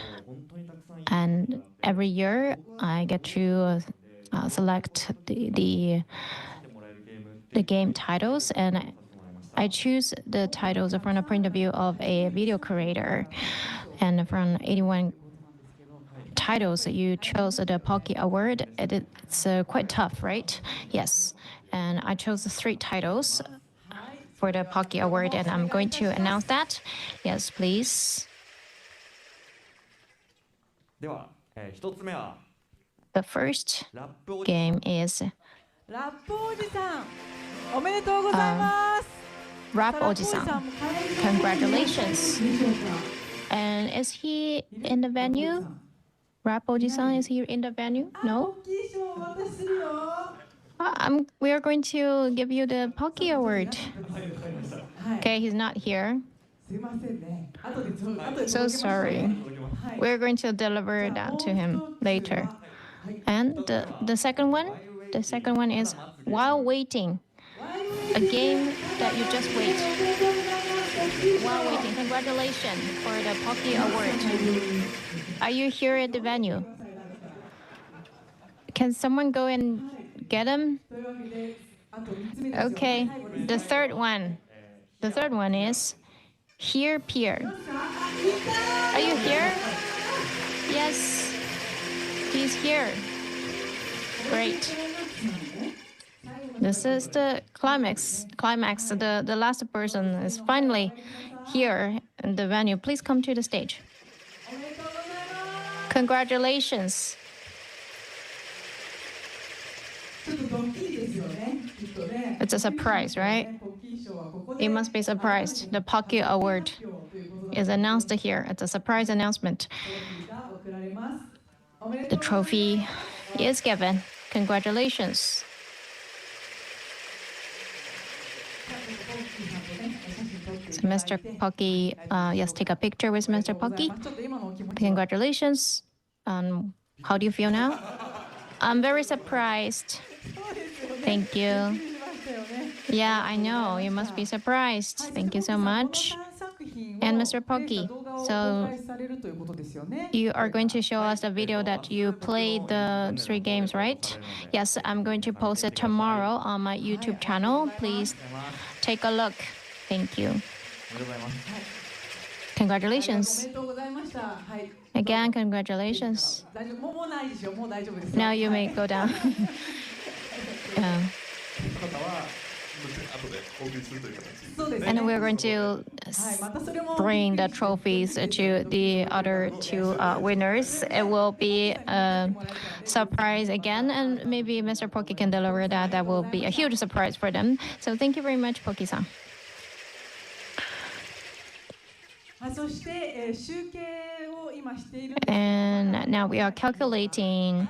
And every year I get to select the game titles, and I choose the titles from the point of view of a video creator. And from 81 titles, you chose the Pocky Award. It's quite tough, right? Yes. And I chose 3 titles for the Pocky Award, and I'm going to announce that. Yes, please. The first game is Rap Oji-san. Congratulations. And is he in the venue? Rap Oji-san, is he in the venue? No? We are going to give you the Pocky Award. Okay, he's not here. So sorry. We're going to deliver that to him later. And the second one is While Waiting, a game that you just wait. While Waiting, congratulations for the Pocky Award. Are you here at the venue? Can someone go and get him? Okay, the third one is Here Pier. Are you here? Yes. He's here. Great. This is the climax. The last person is finally here in the venue. Please come to the stage. Congratulations. It's a surprise, right? You must be surprised. The Pocky Award is announced here. It's a surprise announcement. The trophy is given. Congratulations. So Mr. Pocky, yes, take a picture with Mr. Pocky. Congratulations. How do you feel now? I'm very surprised. Thank you. Yeah, I know. You must be surprised. Thank you so much. And Mr. Pocky, so you are going to show us the video that you played the 3 games, right? Yes, I'm going to post it tomorrow on my YouTube channel. Please take a look. Thank you. Congratulations. Again, congratulations. Now you may go down. Yeah. And we're going to bring the trophies to the other 2 winners. It will be a surprise again, and maybe Mr. Pocky can deliver that. That will be a huge surprise for them. So thank you very much, Pocky-san. And now we are calculating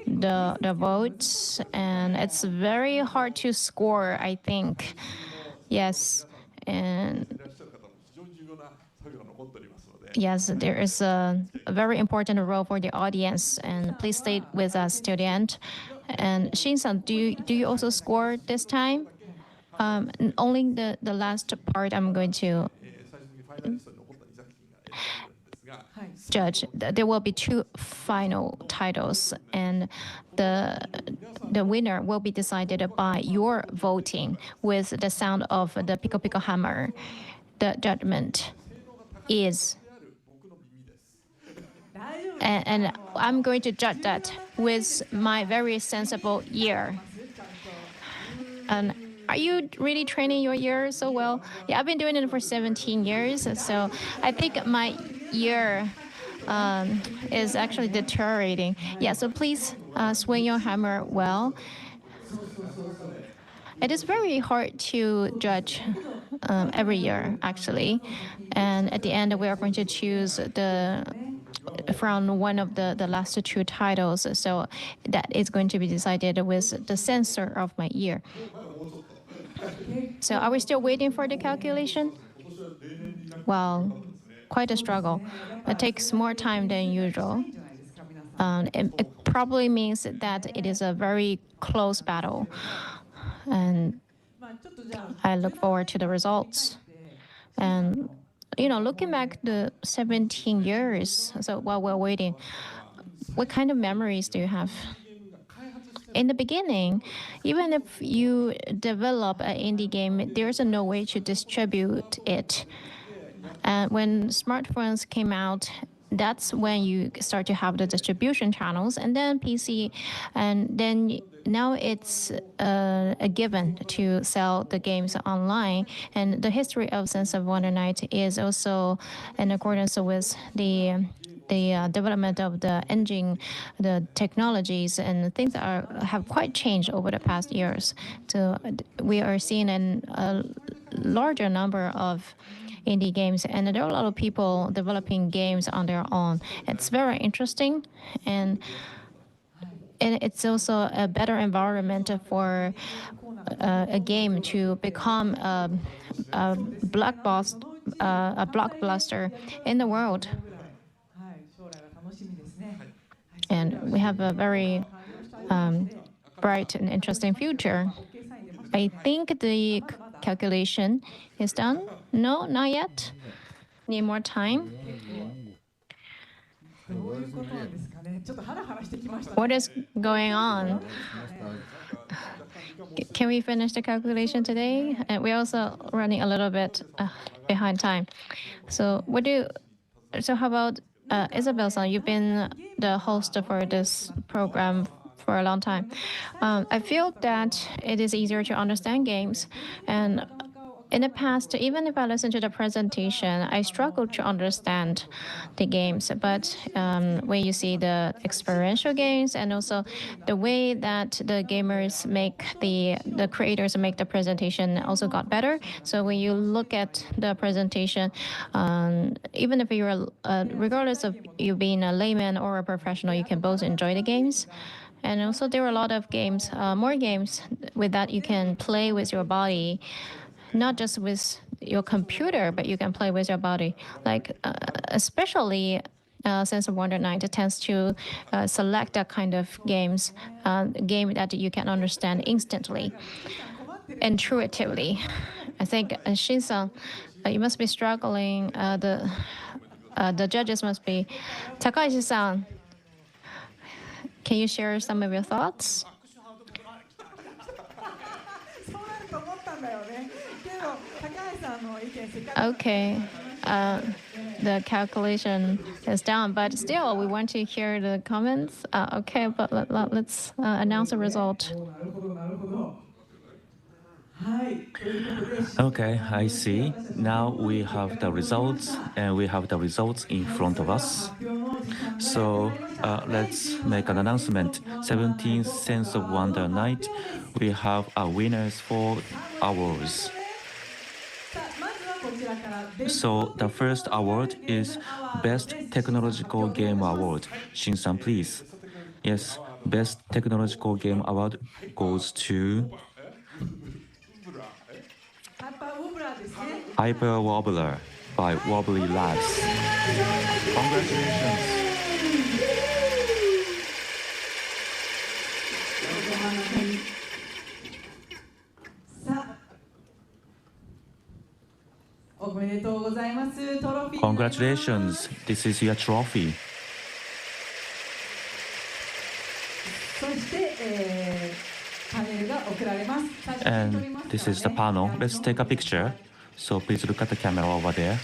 the votes, and it's very hard to score, I think. Yes, and yes, there is a very important role for the audience, and please stay with us till the end. And Shin-san, do you also score this time? Only the last part I'm going to judge. There will be 2 final titles, and the winner will be decided by your voting with the sound of the Pico Pico hammer. The judgment is, and I'm going to judge that with my very sensible ear. And are you really training your ear so well? Yeah, I've been doing it for 17 years, so I think my ear is actually deteriorating. Yeah, so please swing your hammer well. It is very hard to judge every year, actually. And at the end, we are going to choose from one of the last 2 titles. So that is going to be decided with the sensor of my ear. So are we still waiting for the calculation? Well, quite a struggle. It takes more time than usual. It probably means that it is a very close battle. And I look forward to the results. And, looking back the 17 years, so while we're waiting, what kind of memories do you have? In the beginning, even if you develop an indie game, there's no way to distribute it. And when smartphones came out, that's when you start to have the distribution channels, and then PC, and then now it's a given to sell the games online. And the history of Sense of Wonder Night is also in accordance with the development of the engine, the technologies, and things have quite changed over the past years. So we are seeing a larger number of indie games, and there are a lot of people developing games on their own. It's very interesting, and it's also a better environment for a game to become a blockbuster in the world. And we have a very bright and interesting future. I think the calculation is done. No, not yet. Need more time. What is going on? Can we finish the calculation today? We're also running a little bit behind time. So how about Isabel-san, you've been the host for this program for a long time. I feel that it is easier to understand games, and in the past, even if I listen to the presentation, I struggled to understand the games. But when you see the experiential games and also the way that the gamers make the creators make the presentation also got better. So when you look at the presentation, even if you're regardless of you being a layman or a professional, you can both enjoy the games. And also, there are a lot of games, more games with that you can play with your body, not just with your computer, but you can play with your body. Like, especially Sense of Wonder Night tends to select that kind of game that you can understand instantly, intuitively. I think, Shin-san, you must be struggling. The judges must be. Takaishi-san, can you share some of your thoughts? Okay. The calculation is down, but still, we want to hear the comments. Okay, but let's announce the result. Okay, I see. Now we have the results, and we have the results in front of us. So let's make an announcement. 17th Sense of Wonder Night, we have our winners for awards. So the first award is Best Technological Game Award. Shin-san, please. Yes, Best Technological Game Award goes to Hyper Wobbler by Wobbly Labs. Congratulations. Congratulations, this is your trophy. And this is the panel. Let's take a picture. So please look at the camera over there.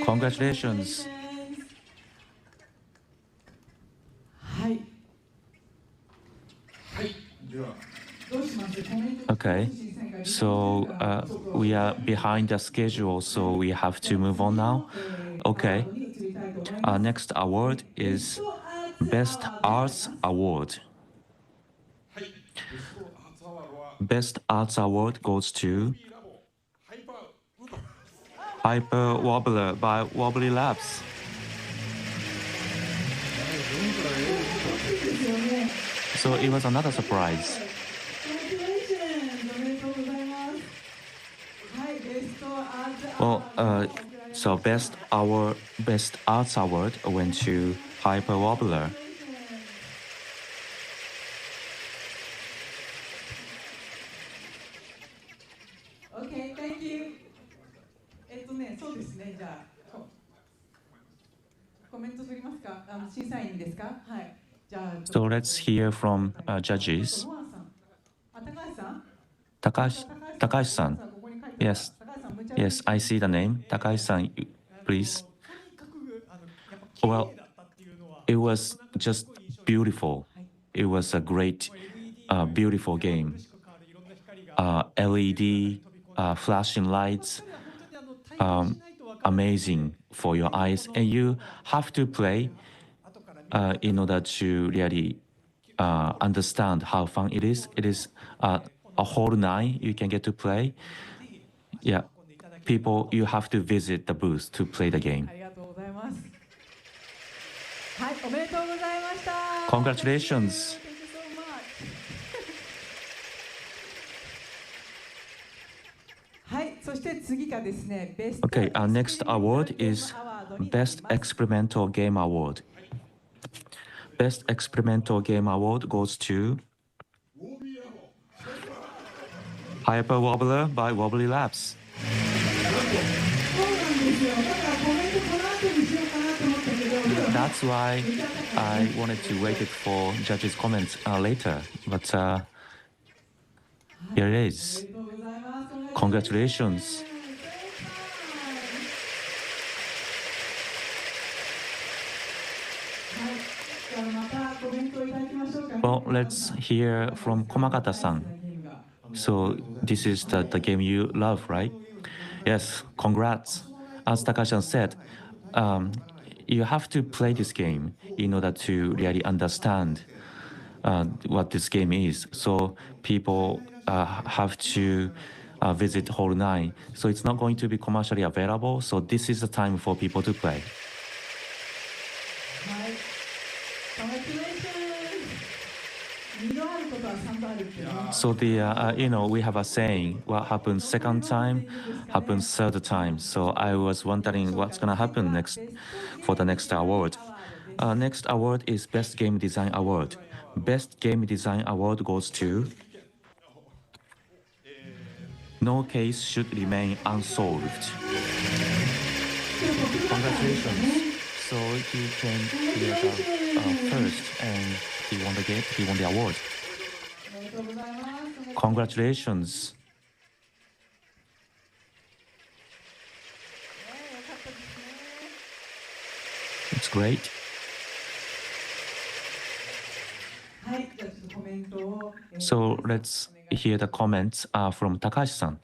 Congratulations. Okay, so we are behind the schedule, so we have to move on now. Okay, our next award is Best Arts Award. Best Arts Award goes to Hyper Wobbler by Wobbly Labs. So it was another surprise. Well, so Best Arts Award went to Hyper Wobbler. Okay, thank you. そうですね。じゃあコメント取りますか。審査員ですか。はい。じゃあ。So let's hear from judges. Takashi-san. Yes. Yes, I see the name. Takashi-san, please. Well, it was just beautiful. It was a great, beautiful game. LED, flashing lights, amazing for your eyes. And you have to play in order to really understand how fun it is. It is a whole night you can get to play. Yeah, people, you have to visit the booth to play the game. Congratulations. Okay, our next award is Best Experimental Game Award. Best Experimental Game Award goes to Hyper Wobbler by Wobbly Labs. That's why I wanted to wait it for judges' comments later, but here it is. Congratulations. Well, let's hear from Komakata-san. So this is the game you love, right? Yes, congrats. As Takashi said, you have to play this game in order to really understand what this game is. So people have to visit Hall 9. So it's not going to be commercially available. So this is the time for people to play. So we have a saying, what happens second time, happens third time. So I was wondering what's gonna happen next for the next award. Next award is Best Game Design Award. Best Game Design Award goes to No Case Should Remain Unsolved. Congratulations. So he came here first and he won the game, he won the award. Congratulations. It's great. So let's hear the comments from Takashi-san.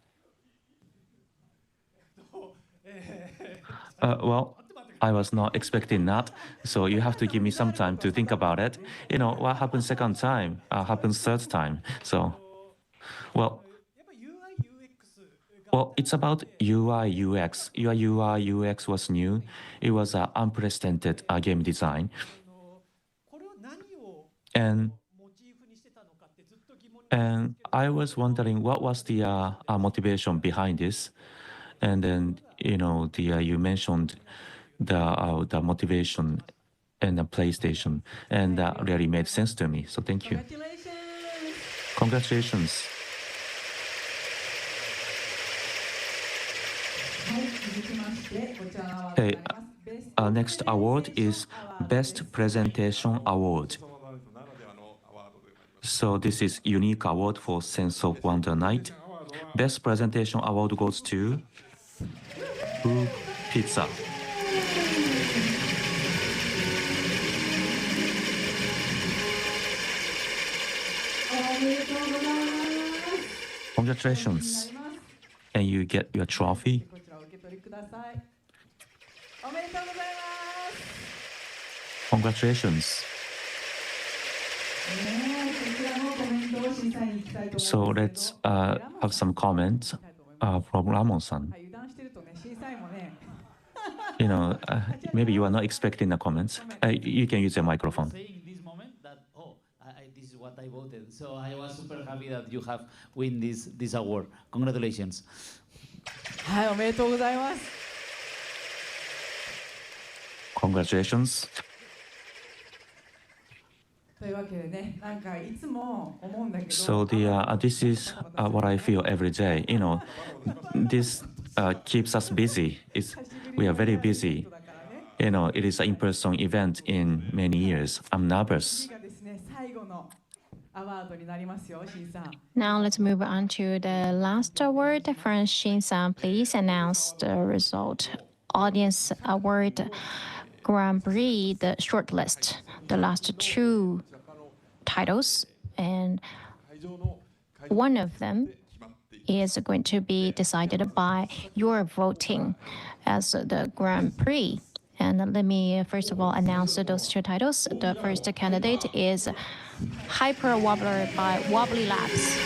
Well, I was not expecting that, so you have to give me some time to think about it. What happens second time happens third time. So, well, it's about UI UX. UI UX was new. It was an unprecedented game design. And I was wondering what was the motivation behind this. And then, you mentioned the motivation and the PlayStation, and that really made sense to me. So thank you. Congratulations. Okay, our next award is Best Presentation Award. So this is unique award for Sense of Wonder Night. Best Presentation Award goes to Pizza. Congratulations. And you get your trophy. Congratulations. So let's have some comments from Ramon-san. Maybe you are not expecting the comments. You can use your microphone. This is what I voted. So I was super happy that you have won this award. Congratulations. Congratulations. So this is what I feel every day. This keeps us busy. We are very busy. It is an in-person event in many years. I'm nervous. Now let's move on to the last award. Shin-san, please announce the result. Audience Award Grand Prix, the shortlist, the last two titles, and one of them is going to be decided by your voting as the Grand Prix. And let me first of all announce those two titles. The first candidate is Hyper Wobbler by Wobbly Labs.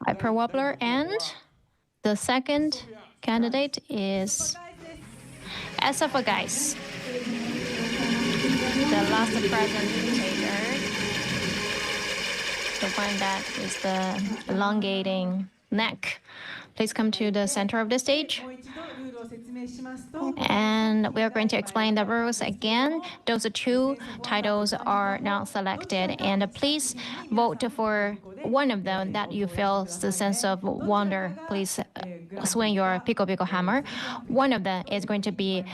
Hyper Wobbler, and the second candidate is Esophagus, the last presentator, the one that is the elongating neck. Please come to the center of the stage. And we are going to explain the rules again. Those two titles are now selected, and please vote for one of them that you feel the sense of wonder. Please swing your Pico Pico hammer. One of them is going to be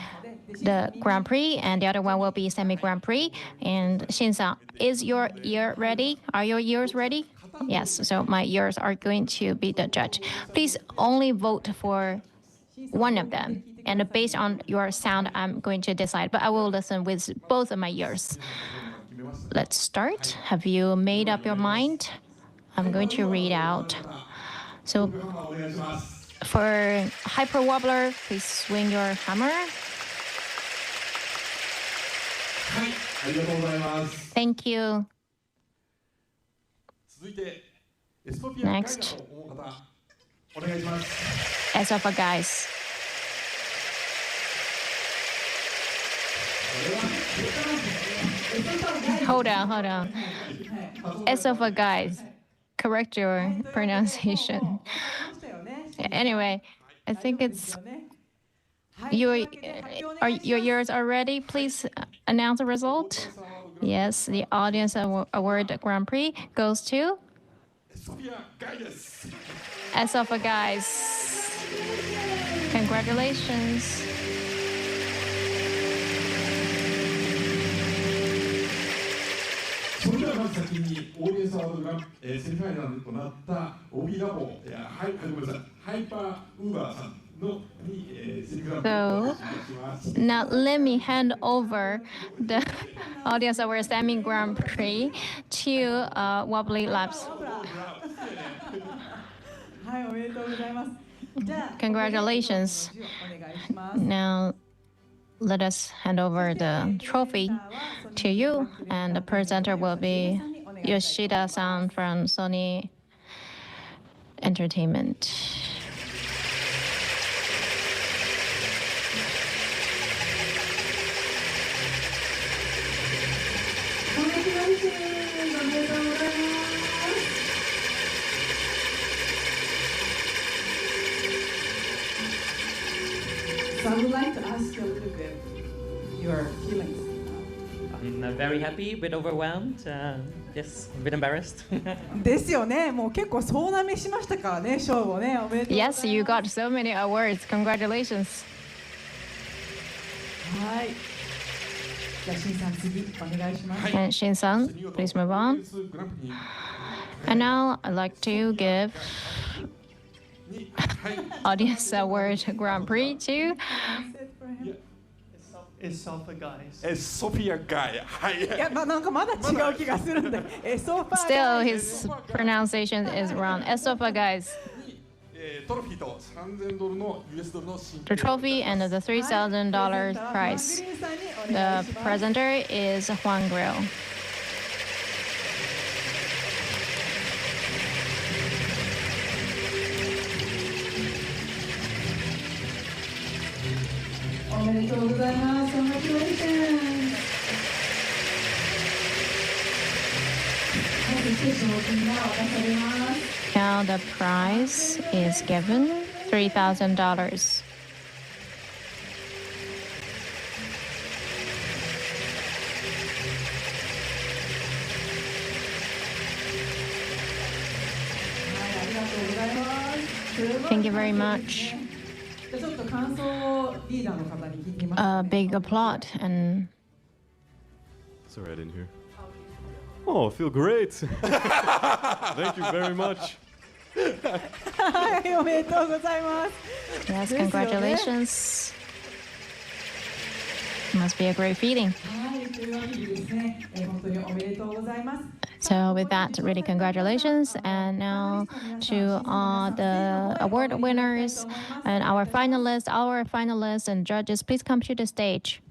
the Grand Prix, and the other one will be Semi Grand Prix. And Shin-san, is your ear ready? Are your ears ready? Yes, so my ears are going to be the judge. Please only vote for one of them. And based on your sound, I'm going to decide, but I will listen with both of my ears. Let's start. Have you made up your mind? I'm going to read out. So for Hyper Wobbler, please swing your hammer. Thank you. Next. Esophagus. Hold on. Esophagus. Correct your pronunciation. Anyway, I think it's your ears are ready. Please announce the result. Yes, the Audience Award Grand Prix goes to Esophagus. Congratulations. So now let me hand over the Audience Award Semi Grand Prix to Wobbly Labs. Congratulations. Now let us hand over the trophy to you, and the presenter will be Yoshida-san from Sony Entertainment. So I would like to ask you a little bit your feelings. I'm very happy, a bit overwhelmed, yes, a bit embarrassed. ですよね。もう結構総なめしましたからね、賞をね。おめでとうございます。Yes, you got so many awards. Congratulations. はい。じゃあ、しんさん次お願いします。And Shin-san, please move on. And now I'd like to give Audience Award Grand Prix to Sophia Guy. いや、なんかまだ違う気がするんだ。Still, his pronunciation is wrong. Esophagus. The trophy and the $3,000 prize. The presenter is Juan Grill. おめでとうございます。Congratulations. Now the prize is given $3,000. Thank you very much. A big applaud and. Sorry, I didn't hear. Oh, I feel great. Thank you very much. Yes, congratulations. Must be a great feeling. So with that, really congratulations. And now to the award winners and our finalists and judges, please come to the stage.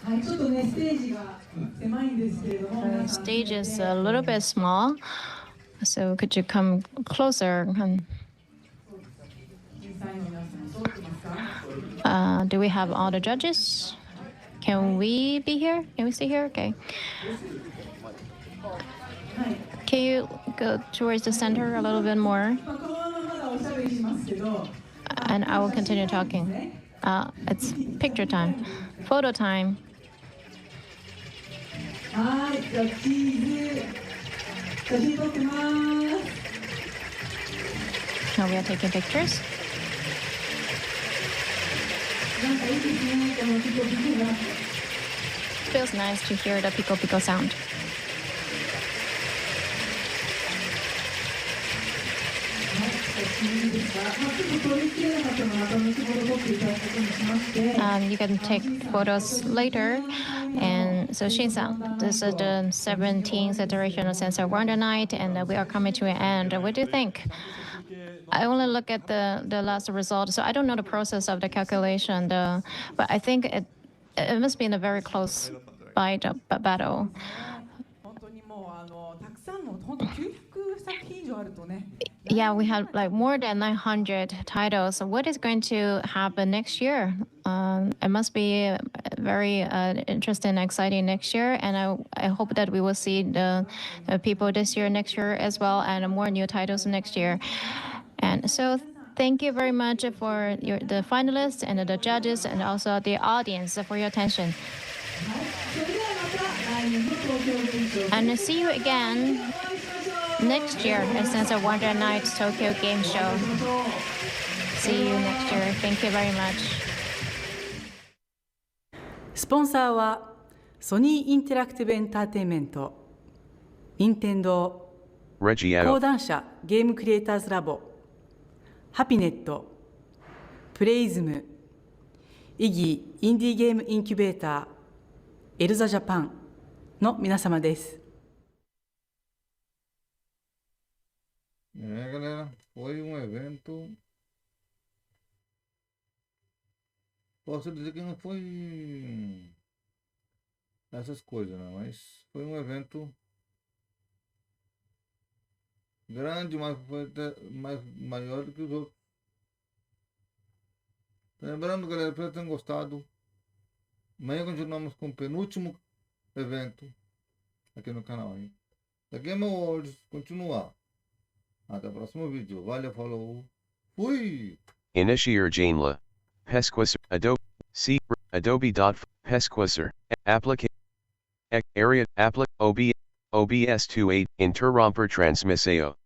The stage is a little bit small, so could you come closer? Do we have all the judges? Can we be here? Can we stay here? Okay. Can you go towards the center a little bit more? And I will continue talking. It's picture time, photo time. はい、じゃあチーズ、写真撮ってます。Now we are taking pictures. なんかいいですね、このピコピコが。Feels nice to hear the pico pico sound. You can take photos later. And so Shin-san, this is the 17th iteration of Sensor Wonder Night, and we are coming to an end. What do you think? I only look at the last result, so I don't know the process of the calculation, but I think it must be in a very close fight, battle. Yeah, we have like more than 900 titles. So what is going to happen next year? It must be very interesting and exciting next year. And I hope that we will see the people this year, next year as well, and more new titles next year. And so thank you very much for the finalists and the judges and also the audience for your attention. And see you again next year at Sensor Wonder Night Tokyo Game Show. See you next year. Thank you very much. スポンサーはソニーインタラクティブエンターテインメント、任天堂、講談社ゲームクリエイターズラボ、ハピネット、プレイズム、イギーインディーゲームインキュベーター、エルザジャパンの皆様です。Galera, foi evento. Posso dizer que não foi essas coisas, né? Mas foi evento grande, mas foi até maior do que os outros. Lembrando, galera, espero que tenham gostado. Amanhã continuamos com o penúltimo evento aqui no canal, hein? Da Game Awards, continuar. Até o próximo vídeo. Valeu, falou. Fui! Initiar Janela. Pesquisser. Adobe. C. Adobe.pesquisser. Application. Area. OBS 28. Interromper transmissao.